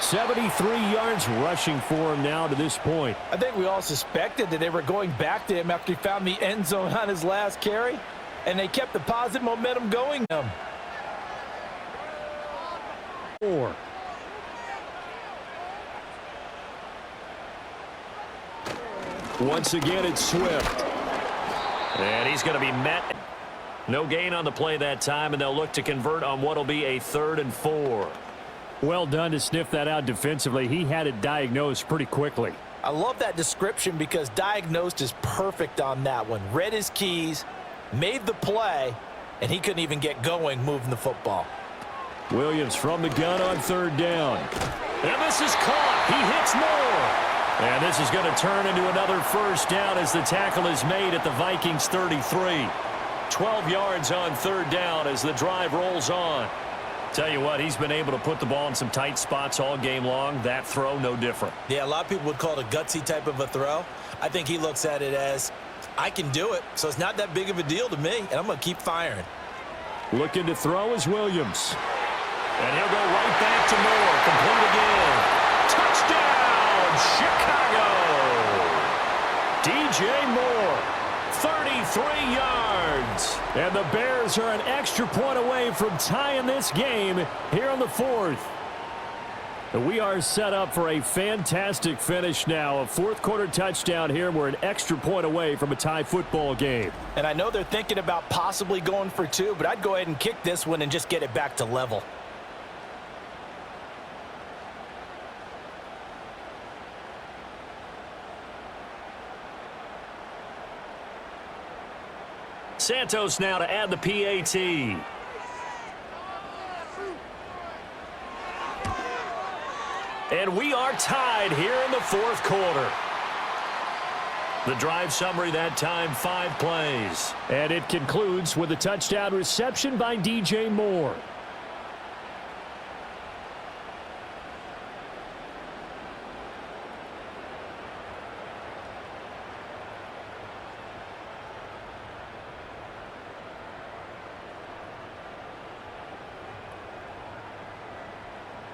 73 yards rushing for him now to this point. I think we all suspected that they were going back to him after he found the end zone on his last carry, and they kept the positive momentum going. 4. Once again, it's Swift. And he's going to be met. No gain on the play that time, and they'll look to convert on what will be a 3rd and 4. Well done to sniff that out defensively. He had it diagnosed pretty quickly. I love that description because diagnosed is perfect on that one. Read his keys, made the play, and he couldn't even get going moving the football. Williams from the gun on 3rd down. And this is caught. He hits Moore. And this is going to turn into another 1st down as the tackle is made at the Vikings 33. 12 yards on 3rd down as the drive rolls on. Tell you what, he's been able to put the ball in some tight spots all game long. That throw, no different. Yeah, a lot of people would call it a gutsy type of a throw. I think he looks at it as, I can do it, so it's not that big of a deal to me, and I'm going to keep firing. Looking to throw is Williams. And he'll go right back to Moore. Complete again. Touchdown, Chicago! DJ Moore. 33 yards. And the Bears are an extra point away from tying this game here in the 4th. We are set up for a fantastic finish now. A 4th quarter touchdown here. We're an extra point away from a tie football game. And I know they're thinking about possibly going for 2, but I'd go ahead and kick this one and just get it back to level. Santos now to add the PAT. And we are tied here in the 4th quarter. The drive summary that time, 5 plays. And it concludes with a touchdown reception by DJ Moore.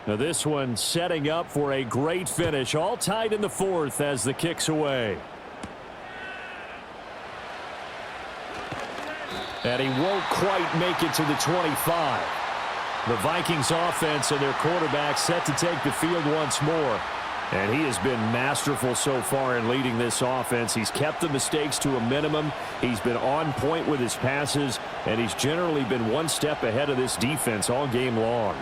Now this one setting up for a great finish. All tied in the 4th as the kick's away. And he won't quite make it to the 25. The Vikings offense and their quarterback set to take the field once more. And he has been masterful so far in leading this offense. He's kept the mistakes to a minimum. He's been on point with his passes. And he's generally been one step ahead of this defense all game long.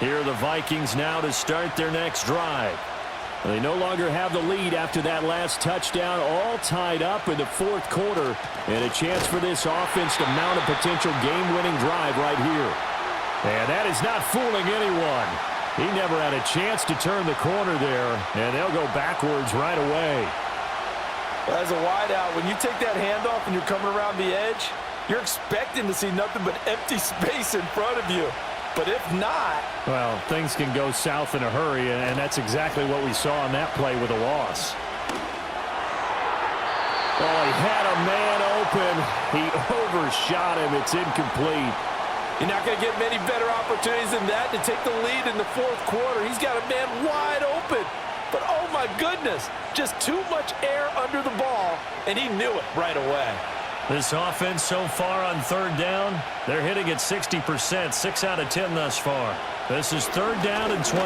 Here are the Vikings now to start their next drive. They no longer have the lead after that last touchdown, all tied up in the 4th quarter, and a chance for this offense to mount a potential game-winning drive right here. And that is not fooling anyone. He never had a chance to turn the corner there, and they'll go backwards right away. Well, as a wideout, when you take that handoff and you're coming around the edge, you're expecting to see nothing but empty space in front of you. But if not... Well, things can go south in a hurry, and that's exactly what we saw on that play with a loss. Oh, he had a man open. He overshot him. It's incomplete. You're not going to get many better opportunities than that to take the lead in the 4th quarter. He's got a man wide open. my goodness. Just too much air under the ball, and he knew it right away. This offense so far on third down, they're hitting at 60%, 6 out of 10 thus far. This is third down and 12.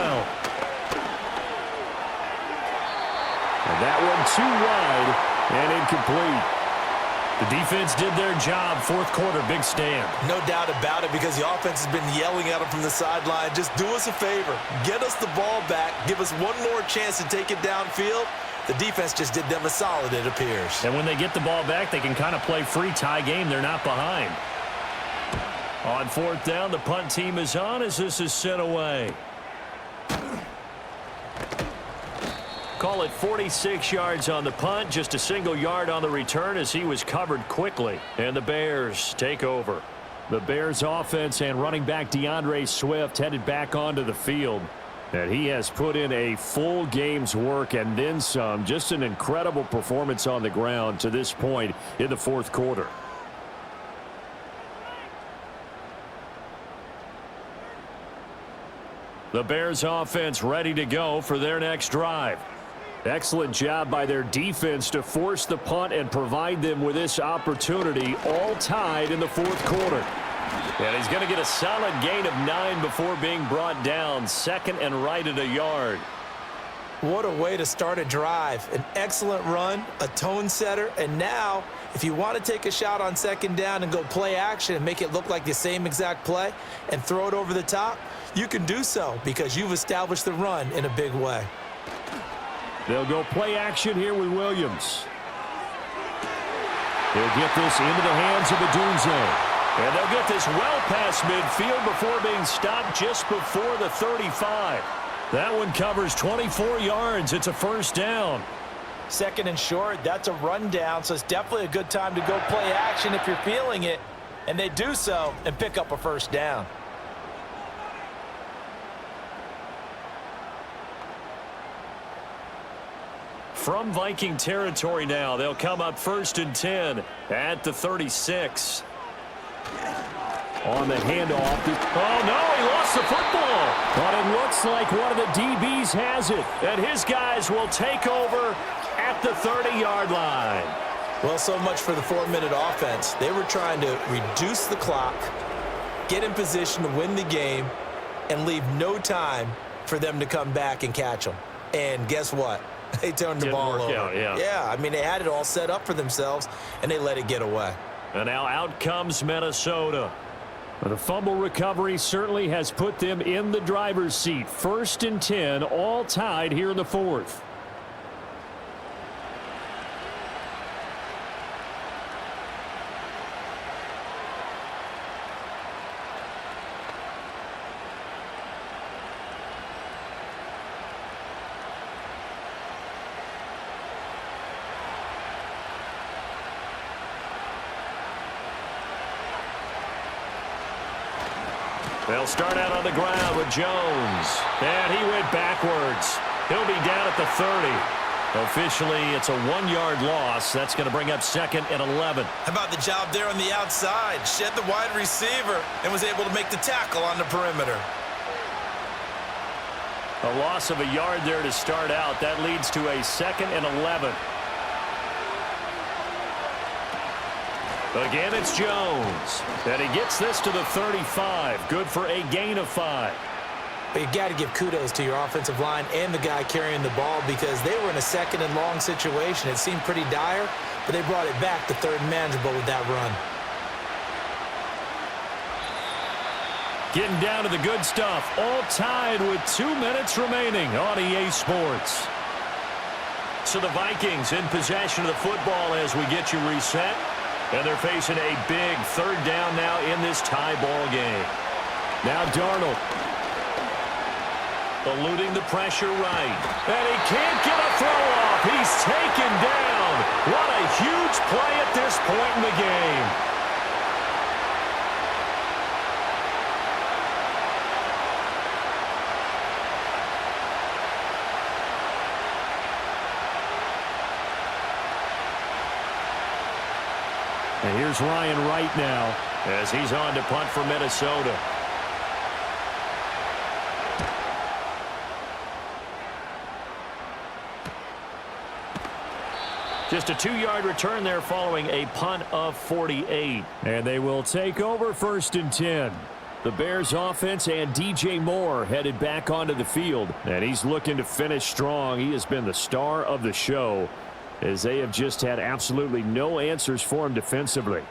And that one too wide and incomplete. The defense did their job. Fourth quarter, big stand. No doubt about it, because the offense has been yelling at them from the sideline. Just do us a favor. Get us the ball back. Give us one more chance to take it downfield. The defense just did them a solid, it appears. And when they get the ball back, they can kind of play free tie game. They're not behind. On fourth down, the punt team is on as this is sent away. Call it 46 yards on the punt, just a single yard on the return as he was covered quickly. And the Bears take over. The Bears offense and running back DeAndre Swift headed back onto the field. And he has put in a full game's work and then some. Just an incredible performance on the ground to this point in the fourth quarter. The Bears offense ready to go for their next drive. Excellent job by their defense to force the punt and provide them with this opportunity, all tied in the fourth quarter. And he's going to get a solid gain of 9 before being brought down, second and right at a yard. What a way to start a drive. An excellent run, a tone setter, and now if you want to take a shot on second down and go play action and make it look like the same exact play and throw it over the top, you can do so because you've established the run in a big way. They'll go play action here with Williams. They'll get this into the hands of Adunze. And they'll get this well past midfield before being stopped just before the 35. That one covers 24 yards. It's a first down. Second and short, that's a rundown, so it's definitely a good time to go play action if you're feeling it. And they do so and pick up a first down. From Viking territory now, they'll come up first and 10 at the 36. On the handoff. Oh, no, he lost the football. But it looks like one of the DBs has it. And his guys will take over at the 30-yard line. Well, so much for the 4-minute offense. They were trying to reduce the clock, get in position to win the game, and leave no time for them to come back and catch them. And guess what? They turned the ball over. Yeah, I mean, they had it all set up for themselves, and they let it get away. And now out comes Minnesota. The fumble recovery certainly has put them in the driver's seat. First and 10, all tied here in the fourth. They'll start out on the ground with Jones. And he went backwards. He'll be down at the 30. Officially, it's a 1-yard loss. That's going to bring up second and 11. How about the job there on the outside? Shed the wide receiver and was able to make the tackle on the perimeter. A loss of a yard there to start out. That leads to a second and 11. Again, it's Jones. And he gets this to the 35. Good for a gain of 5. But you got to give kudos to your offensive line and the guy carrying the ball because they were in a second and long situation. It seemed pretty dire, but they brought it back to third and manageable with that run. Getting down to the good stuff. All tied with 2 minutes remaining on EA Sports. So the Vikings in possession of the football as we get you reset. And they're facing a big third down now in this tie ball game. Now Darnold. Eluding the pressure right. And he can't get a throw off. He's taken down. What a huge play at this point in the game. And here's Ryan Wright now as he's on to punt for Minnesota. Just a 2-yard return there following a punt of 48. And they will take over 1st and 10. The Bears offense and DJ Moore headed back onto the field. And he's looking to finish strong. He has been the star of the show, as they have just had absolutely no answers for him defensively.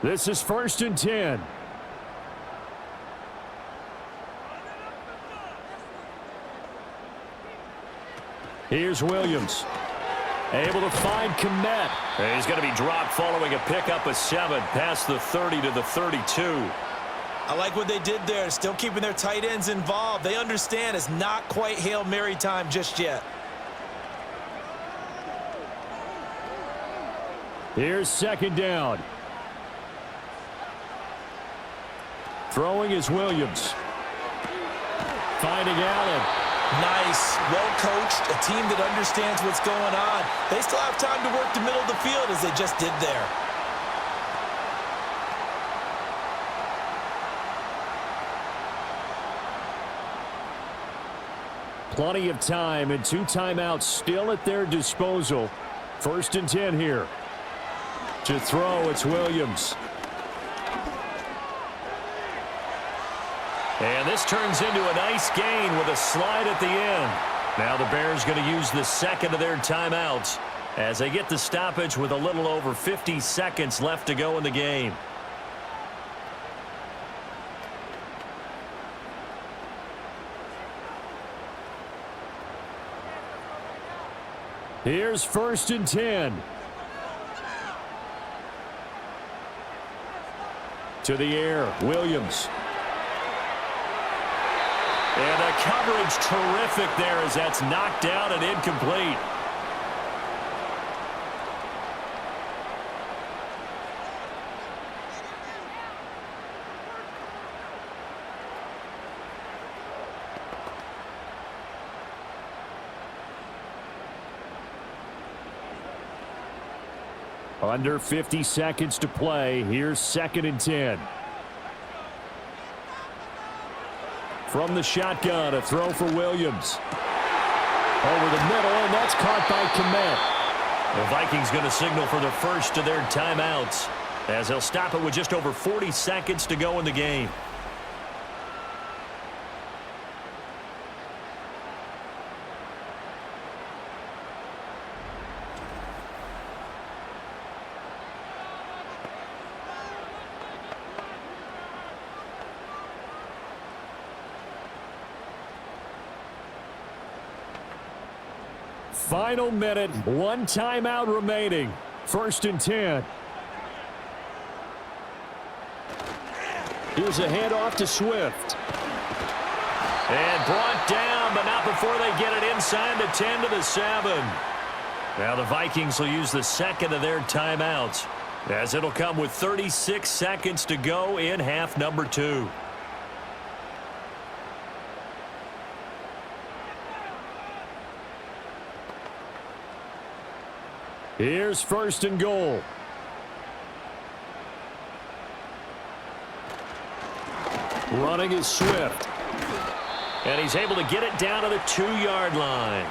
This is 1st and 10. Here's Williams. Able to find Kmet. And he's going to be dropped following a pickup of 7 past the 30 to the 32. I like what they did there, still keeping their tight ends involved. They understand it's not quite Hail Mary time just yet. Here's 2nd down. Throwing is Williams. Finding Allen. Nice, well-coached, a team that understands what's going on. They still have time to work the middle of the field as they just did there. Plenty of time and 2 timeouts still at their disposal. 1st and 10 here. To throw, it's Williams. And this turns into a nice gain with a slide at the end. Now the Bears going to use the 2nd of their timeouts as they get the stoppage with a little over 50 seconds left to go in the game. Here's 1st and 10. To the air, Williams. And the coverage terrific there as that's knocked down and incomplete. Under 50 seconds to play. Here's 2nd and 10. From the shotgun, a throw for Williams. Over the middle, and that's caught by Kmet. The Vikings going to signal for the 1st of their timeouts, as they'll stop it with just over 40 seconds to go in the game. Final minute, 1 timeout remaining. 1st and 10. Here's a handoff to Swift. And brought down, but not before they get it inside the 10 to the 7. Now the Vikings will use the 2nd of their timeouts, as it'll come with 36 seconds to go in half number 2. Here's 1st and goal. Running is Swift. And he's able to get it down to the 2-yard line.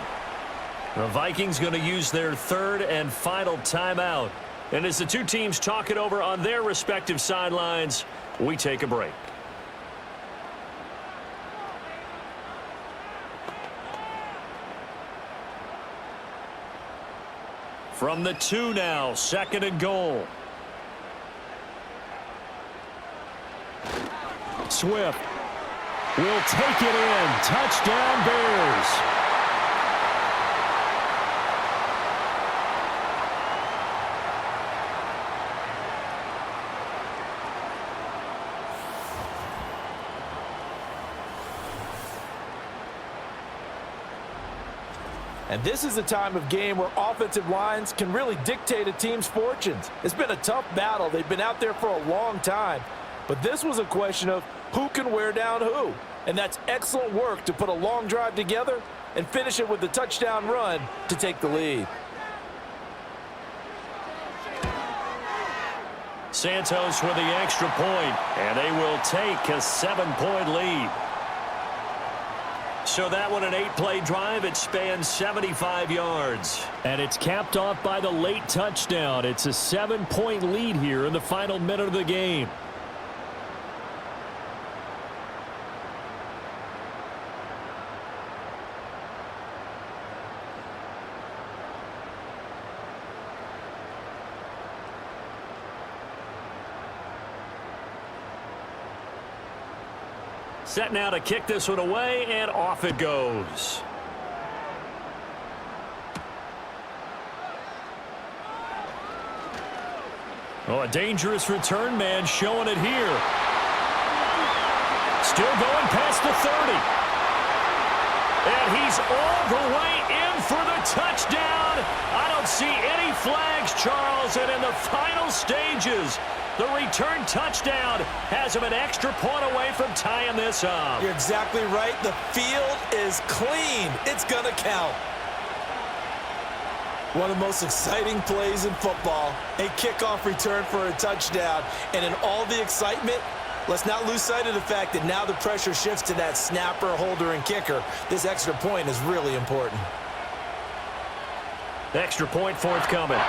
The Vikings going to use their 3rd and final timeout. And as the two teams talk it over on their respective sidelines, we take a break. From the 2 now, 2nd and goal. Swift will take it in. Touchdown, Bears. And this is a time of game where offensive lines can really dictate a team's fortunes. It's been a tough battle. They've been out there for a long time. But this was a question of who can wear down who. And that's excellent work to put a long drive together and finish it with the touchdown run to take the lead. Santos with the extra point, and they will take a 7-point lead. So that one, an 8-play drive. It spans 75 yards. And it's capped off by the late touchdown. It's a 7-point lead here in the final minute of the game. Set now to kick this one away, and off it goes. Oh, a dangerous return man showing it here. Still going past the 30. And he's all the way in for the touchdown. I don't see any flags, Charles, and in the final stages, the return touchdown has him an extra point away from tying this up. You're exactly right. The field is clean. It's going to count. One of the most exciting plays in football, a kickoff return for a touchdown. And in all the excitement, let's not lose sight of the fact that now the pressure shifts to that snapper, holder, and kicker. This extra point is really important. Extra point forthcoming.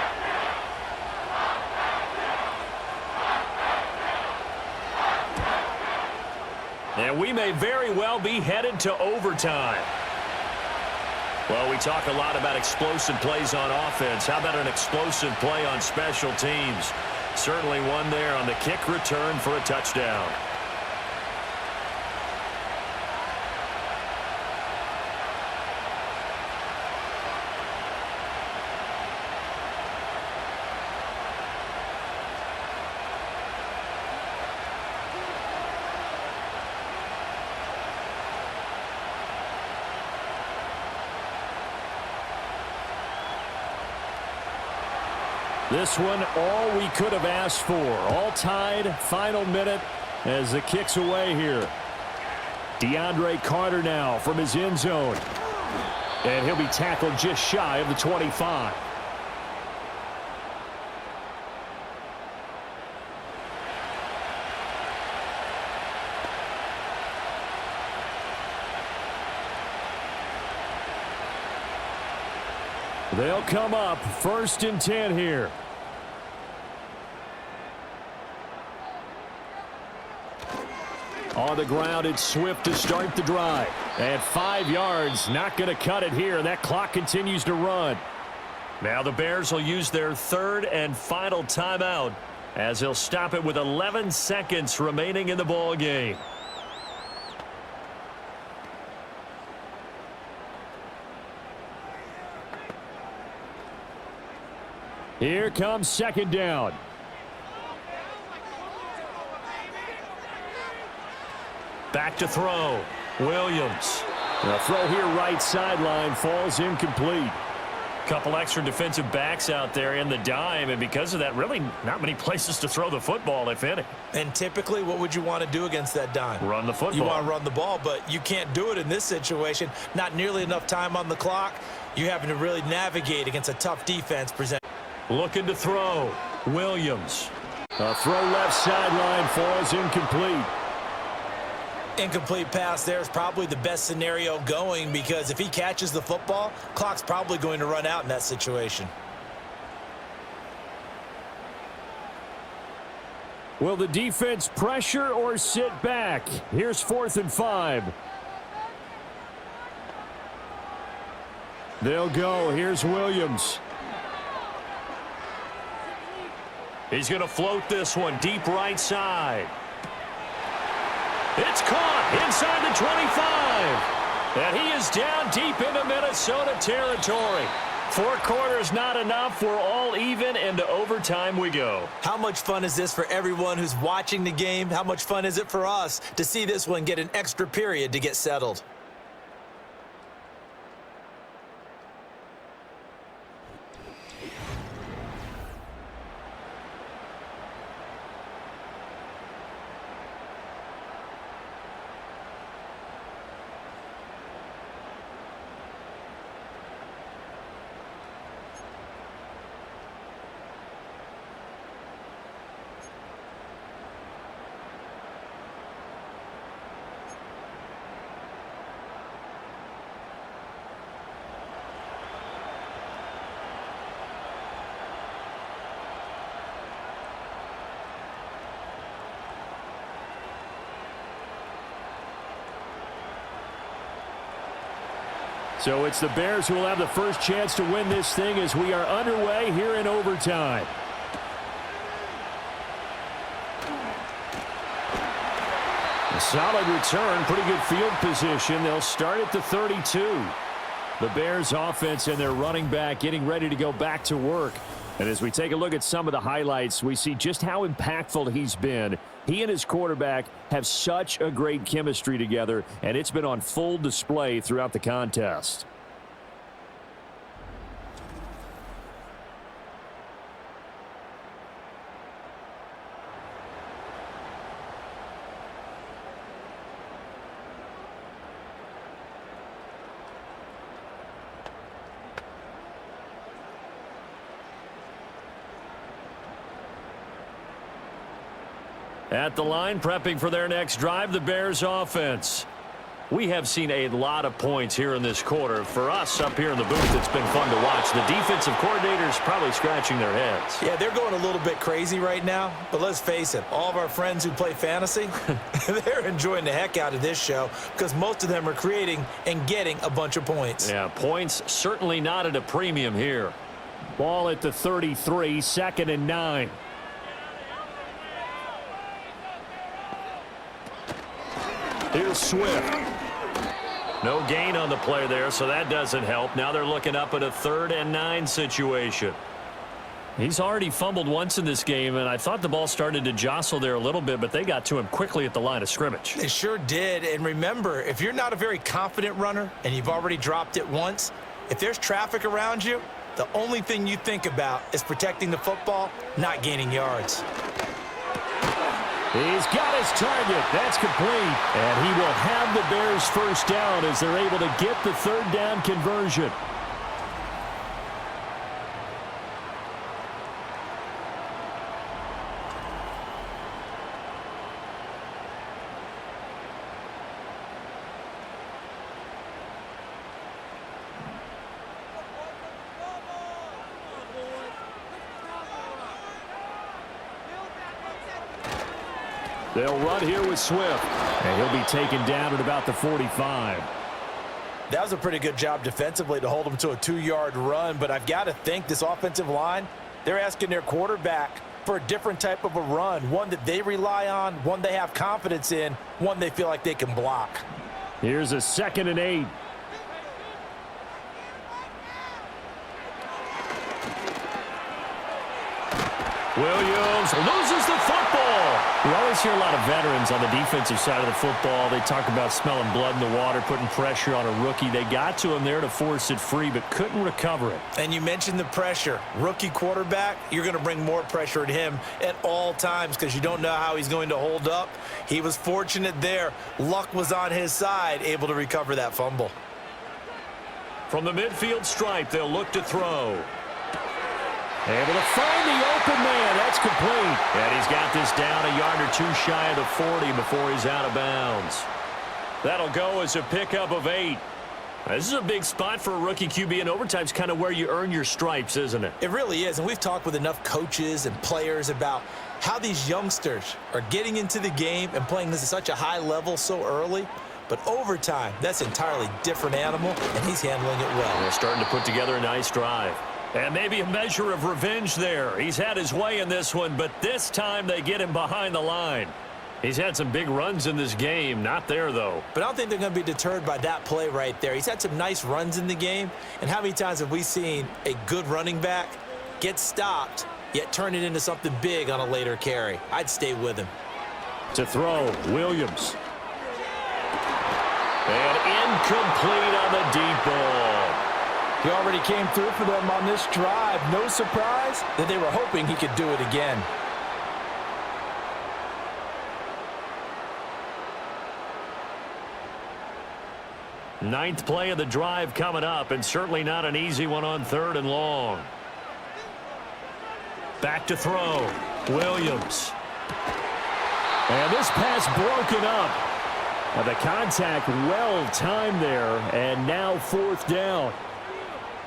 And we may very well be headed to overtime. Well, we talk a lot about explosive plays on offense. How about an explosive play on special teams? Certainly one there on the kick return for a touchdown. This one, all we could have asked for. All tied, final minute as the kick's away here. DeAndre Carter now from his end zone. And he'll be tackled just shy of the 25. They'll come up 1st and 10 here. On the ground, it's Swift to start the drive. And 5 yards, not going to cut it here. That clock continues to run. Now the Bears will use their 3rd and final timeout as they'll stop it with 11 seconds remaining in the ball game. Here comes 2nd down. Back to throw. Williams. The throw here right sideline falls incomplete. Couple extra defensive backs out there in the dime, and because of that, really not many places to throw the football, if any. And typically, what would you want to do against that dime? Run the football. You want to run the ball, but you can't do it in this situation. Not nearly enough time on the clock. You're having to really navigate against a tough defense present. Looking to throw. Williams. A throw left sideline falls incomplete. Incomplete pass there is probably the best scenario going because if he catches the football, clock's probably going to run out in that situation. Will the defense pressure or sit back? Here's 4th and 5. They'll go. Here's Williams. He's going to float this one deep right side. It's caught inside the 25. And he is down deep into Minnesota territory. 4 quarters not enough. We're all even. Into overtime we go. How much fun is this for everyone who's watching the game? How much fun is it for us to see this one get an extra period to get settled? So it's the Bears who will have the first chance to win this thing as we are underway here in overtime. A solid return, pretty good field position. They'll start at the 32. The Bears offense and their running back getting ready to go back to work. And as we take a look at some of the highlights, we see just how impactful he's been. He and his quarterback have such a great chemistry together, and it's been on full display throughout the contest. At the line, prepping for their next drive, the Bears offense. We have seen a lot of points here in this quarter. For us up here in the booth, it's been fun to watch. The defensive coordinators probably scratching their heads. Yeah, they're going a little bit crazy right now, but let's face it, all of our friends who play fantasy, they're enjoying the heck out of this show because most of them are creating and getting a bunch of points. Yeah, points certainly not at a premium here. Ball at the 33, 2nd and 9. Here's Swift. No gain on the play there, so that doesn't help. Now they're looking up at a 3rd and 9 situation. He's already fumbled once in this game, and I thought the ball started to jostle there a little bit, but they got to him quickly at the line of scrimmage. They sure did, and remember, if you're not a very confident runner and you've already dropped it once, if there's traffic around you, the only thing you think about is protecting the football, not gaining yards. He's got his target. That's complete. And he will have the Bears first down as they're able to get the 3rd down conversion. They'll run here with Swift, and he'll be taken down at about the 45. That was a pretty good job defensively to hold him to a 2-yard run, but I've got to think this offensive line, they're asking their quarterback for a different type of a run, one that they rely on, one they have confidence in, one they feel like they can block. Here's a 2nd and 8. Williams loses the football. We always hear a lot of veterans on the defensive side of the football. They talk about smelling blood in the water, putting pressure on a rookie. They got to him there to force it free, but couldn't recover it. And you mentioned the pressure. Rookie quarterback, you're going to bring more pressure at him at all times because you don't know how he's going to hold up. He was fortunate there. Luck was on his side, able to recover that fumble. From the midfield stripe, they'll look to throw. Able to find the open man. That's complete. And he's got this down a yard or 2 shy of the 40 before he's out of bounds. That'll go as a pickup of 8. This is a big spot for a rookie QB, and overtime's kind of where you earn your stripes, isn't it? It really is, and we've talked with enough coaches and players about how these youngsters are getting into the game and playing this at such a high level so early. But overtime, that's an entirely different animal, and he's handling it well. They're starting to put together a nice drive. And maybe a measure of revenge there. He's had his way in this one, but this time they get him behind the line. He's had some big runs in this game. Not there, though. But I don't think they're going to be deterred by that play right there. He's had some nice runs in the game. And how many times have we seen a good running back get stopped, yet turn it into something big on a later carry? I'd stay with him. To throw, Williams. And incomplete on the deep ball. He already came through for them on this drive. No surprise that they were hoping he could do it again. Ninth play of the drive coming up, and certainly not an easy one on 3rd and long. Back to throw, Williams. And this pass broken up. The contact well timed there, and now 4th down.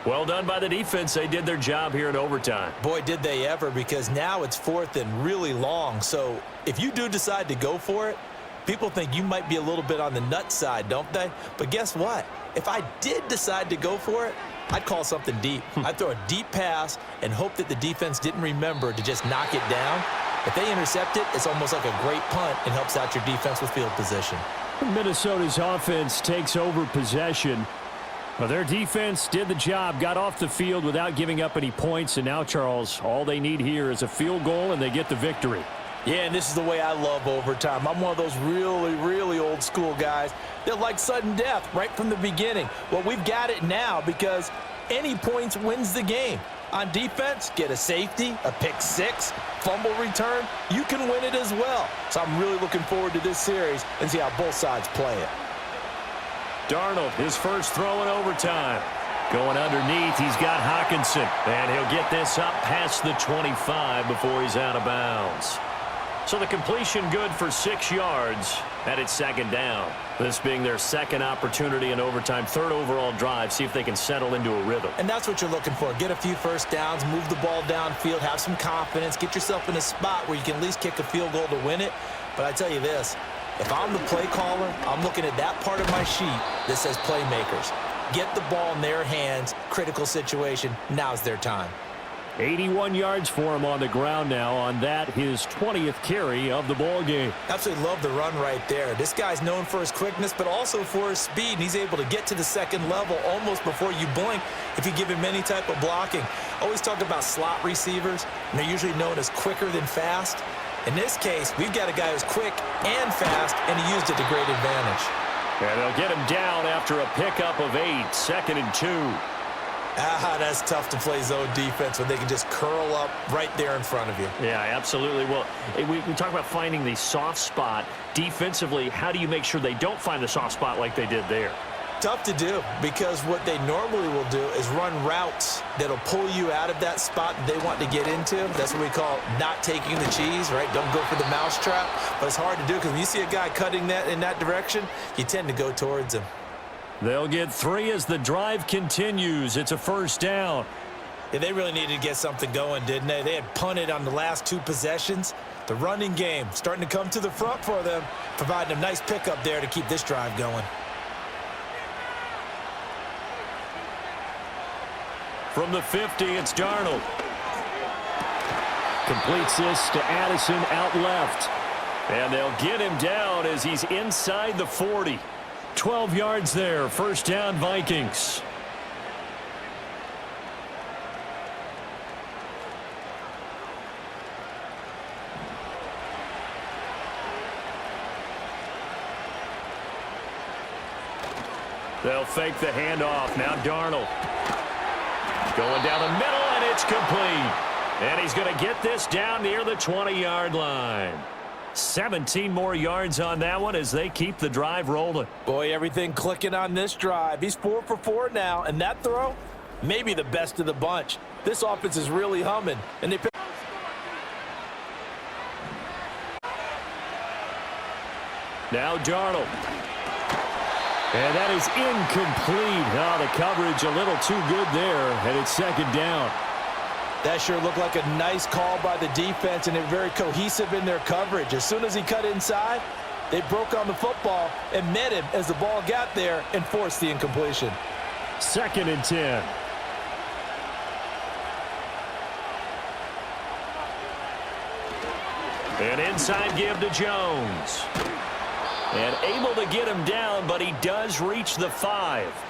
Well done by the defense. They did their job here in overtime. Boy, did they ever, because now it's 4th and really long. So if you do decide to go for it, People think you might be a little bit on the nut side, don't they? But guess what? If I did decide to go for it, I'd call something deep. I'd throw a deep pass and hope that the defense didn't remember to just knock it down. If they intercept it, it's almost like a great punt and helps out your defense with field position. Minnesota's offense takes over possession. Well, their defense did the job, got off the field without giving up any points, and now, Charles, all they need here is a field goal, and they get the victory. Yeah, and this is the way I love overtime. I'm one of those really, really old school guys that like sudden death right from the beginning. Well, we've got it now because any points wins the game. On defense, get a safety, a pick six, fumble return, you can win it as well. So I'm really looking forward to this series and see how both sides play it. Darnold, his first throw in overtime. Going underneath, he's got Hawkinson. And he'll get this up past the 25 before he's out of bounds. So the completion good for 6 yards, and it's second down. This being their second opportunity in overtime, third overall drive, see if they can settle into a rhythm. And that's what you're looking for. Get a few first downs, move the ball downfield, have some confidence, get yourself in a spot where you can at least kick a field goal to win it. But I tell you this, if I'm the play caller, I'm looking at that part of my sheet that says playmakers. Get the ball in their hands, critical situation, now's their time. 81 yards for him on the ground now on that, his 20th carry of the ball game. Absolutely love the run right there. This guy's known for his quickness, but also for his speed, and he's able to get to the second level almost before you blink if you give him any type of blocking. Always talk about slot receivers, and they're usually known as quicker than fast. In this case, we've got a guy who's quick and fast, and he used it to great advantage. And they'll get him down after a pickup of 8, 2nd and 2. That's tough to play zone defense when they can just curl up right there in front of you. Yeah, absolutely. Well, we talk about finding the soft spot. Defensively, how do you make sure they don't find the soft spot like they did there? Tough to do because what they normally will do is run routes that'll pull you out of that spot that they want to get into. That's what we call not taking the cheese, right? Don't go for the mousetrap. But it's hard to do because when you see a guy cutting that in that direction, you tend to go towards him. They'll get 3 as the drive continues. It's a first down. Yeah, they really needed to get something going, didn't they? They had punted on the last 2 possessions. The running game starting to come to the front for them, providing a nice pickup there to keep this drive going. From the 50, it's Darnold. Completes this to Addison out left. And they'll get him down as he's inside the 40. 12 yards there, first down Vikings. They'll fake the handoff. Now Darnold. Going down the middle, and it's complete. And he's going to get this down near the 20-yard line. 17 more yards on that one as they keep the drive rolling. Boy, everything clicking on this drive. He's 4 for 4 now, and that throw, maybe the best of the bunch. This offense is really humming, and they pick. Now Darnold. And that is incomplete. Oh, the coverage a little too good there, and it's second down. That sure looked like a nice call by the defense, and they're very cohesive in their coverage. As soon as he cut inside, they broke on the football and met him as the ball got there and forced the incompletion. 2nd and 10. An inside give to Jones. And able to get him down, but he does reach the 5.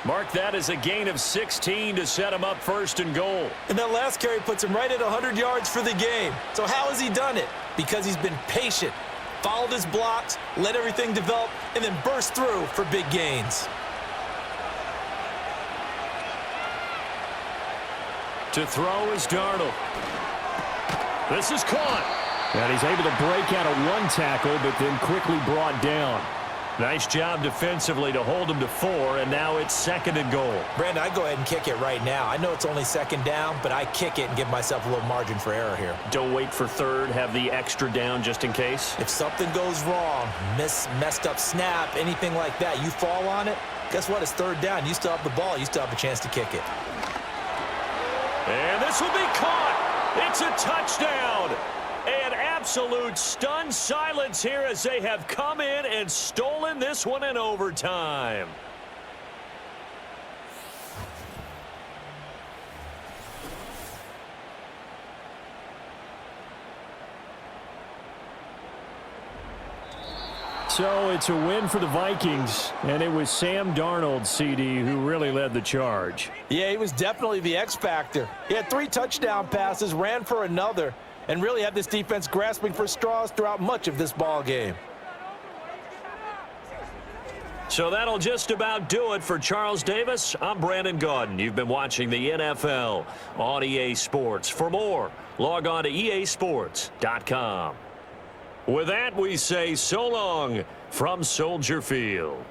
Mark that as a gain of 16 to set him up 1st and goal. And that last carry puts him right at 100 yards for the game. So how has he done it? Because he's been patient, followed his blocks, let everything develop, and then burst through for big gains. To throw is Darnold. This is caught. And he's able to break out of 1 tackle, but then quickly brought down. Nice job defensively to hold him to 4, and now it's 2nd and goal. Brandon, I'd go ahead and kick it right now. I know it's only 2nd down, but I kick it and give myself a little margin for error here. Don't wait for 3rd, have the extra down just in case. If something goes wrong, messed up snap, anything like that, you fall on it, guess what? It's 3rd down. You still have the ball. You still have a chance to kick it. And this will be caught. It's a touchdown. And absolute stunned silence here as they have come in and stolen this one in overtime. So it's a win for the Vikings, and it was Sam Darnold, CD, who really led the charge. Yeah, he was definitely the X factor. He had 3 touchdown passes, ran for another, and really had this defense grasping for straws throughout much of this ball game. So that'll just about do it for Charles Davis. I'm Brandon Gaudin. You've been watching the NFL on EA Sports. For more, log on to easports.com. With that, we say so long from Soldier Field.